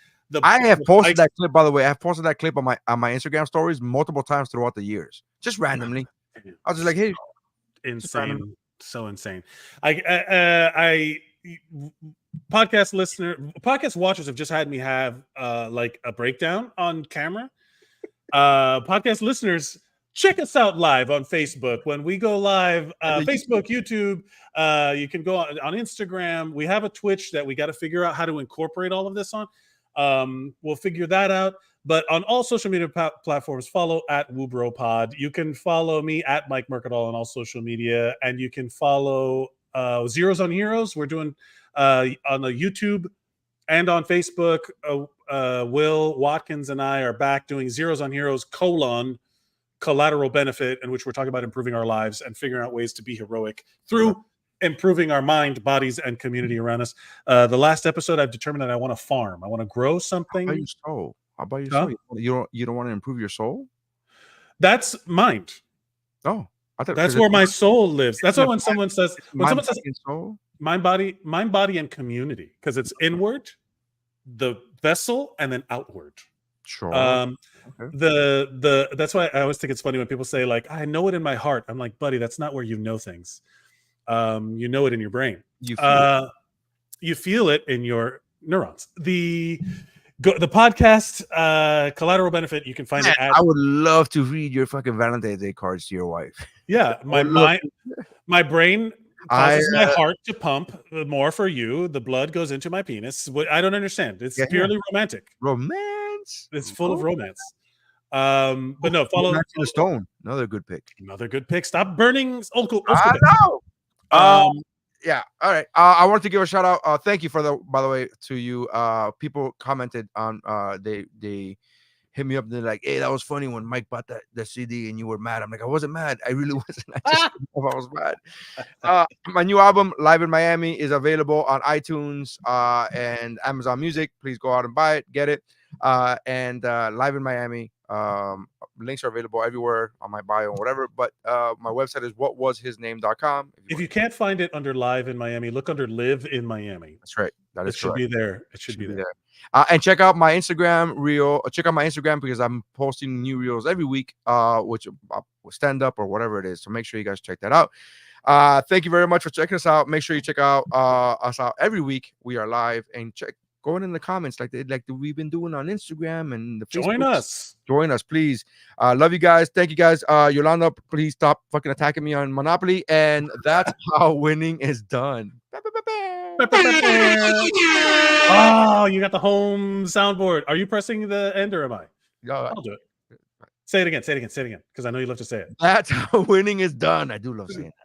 I have posted that clip, by the way. I have posted that clip on my Instagram stories multiple times throughout the years, just randomly. I was just like, hey. Insane, so insane. Podcast watchers have just had me have like a breakdown on camera. Podcast listeners, check us out live on Facebook when we go live. Facebook, YouTube. You can go on Instagram. We have a Twitch that we got to figure out how to incorporate all of this on. We'll figure that out. But on all social media platforms, follow at WUBro Pod. You can follow me at Mike Mercadal on all social media, and you can follow Zeros on Heroes. We're doing on the YouTube and on Facebook. Will Watkins and I are back doing Zeros on Heroes : Collateral Benefit, in which we're talking about improving our lives and figuring out ways to be heroic through improving our mind, bodies, and community around us. The last episode, I've determined that I want to farm. I want to grow something. How about your soul? You don't want to improve your soul? That's mind. Oh, I thought that's where my soul lives. That's why when someone says soul? mind, body, and community, because it's inward, the vessel, and then outward. Sure. That's why I always think it's funny when people say, like, I know it in my heart. I'm like, buddy, that's not where you know things. You know it in your brain. You feel You feel it in your neurons. The podcast Collateral Benefit, you can find Man, it at I would love to read your fucking Valentine's Day cards to your wife. yeah. My brain causes my heart to pump more for you. The blood goes into my penis. I don't understand. It's purely romantic. Romance. It's full of romance. But no, follow the Stone. Another good pick. Another good pick. Stop burning Old I School. know. Yeah. All right. I want to give a shout out. Thank you by the way, to you. People commented on. They hit me up. They're like, "Hey, that was funny when Mike bought the CD and you were mad." I'm like, I wasn't mad. I really wasn't. I just didn't know if I was mad. My new album, Live in Miami, is available on iTunes and Amazon Music. Please go out and buy it, get it. And Live in Miami. Links are available everywhere on my bio and whatever, but my website is whatwashisname.com. If you can't find it under Live in Miami, look under Live in Miami. That's right. That is should be there. It should be there. And check out my Instagram reel. Check out my Instagram because I'm posting new reels every week, which stand up or whatever it is. So make sure you guys check that out. Thank you very much for checking us out. Make sure you check out us out every week. We are live, and going in the comments like we've been doing on Instagram and the Facebook. Join us, please. Love you guys. Thank you guys. Yolanda, please stop fucking attacking me on Monopoly. And that's how winning is done. Oh, you got the home soundboard. Are you pressing the end or am I? I'll do it. Say it again. Because I know you love to say it. That's how winning is done. I do love saying that.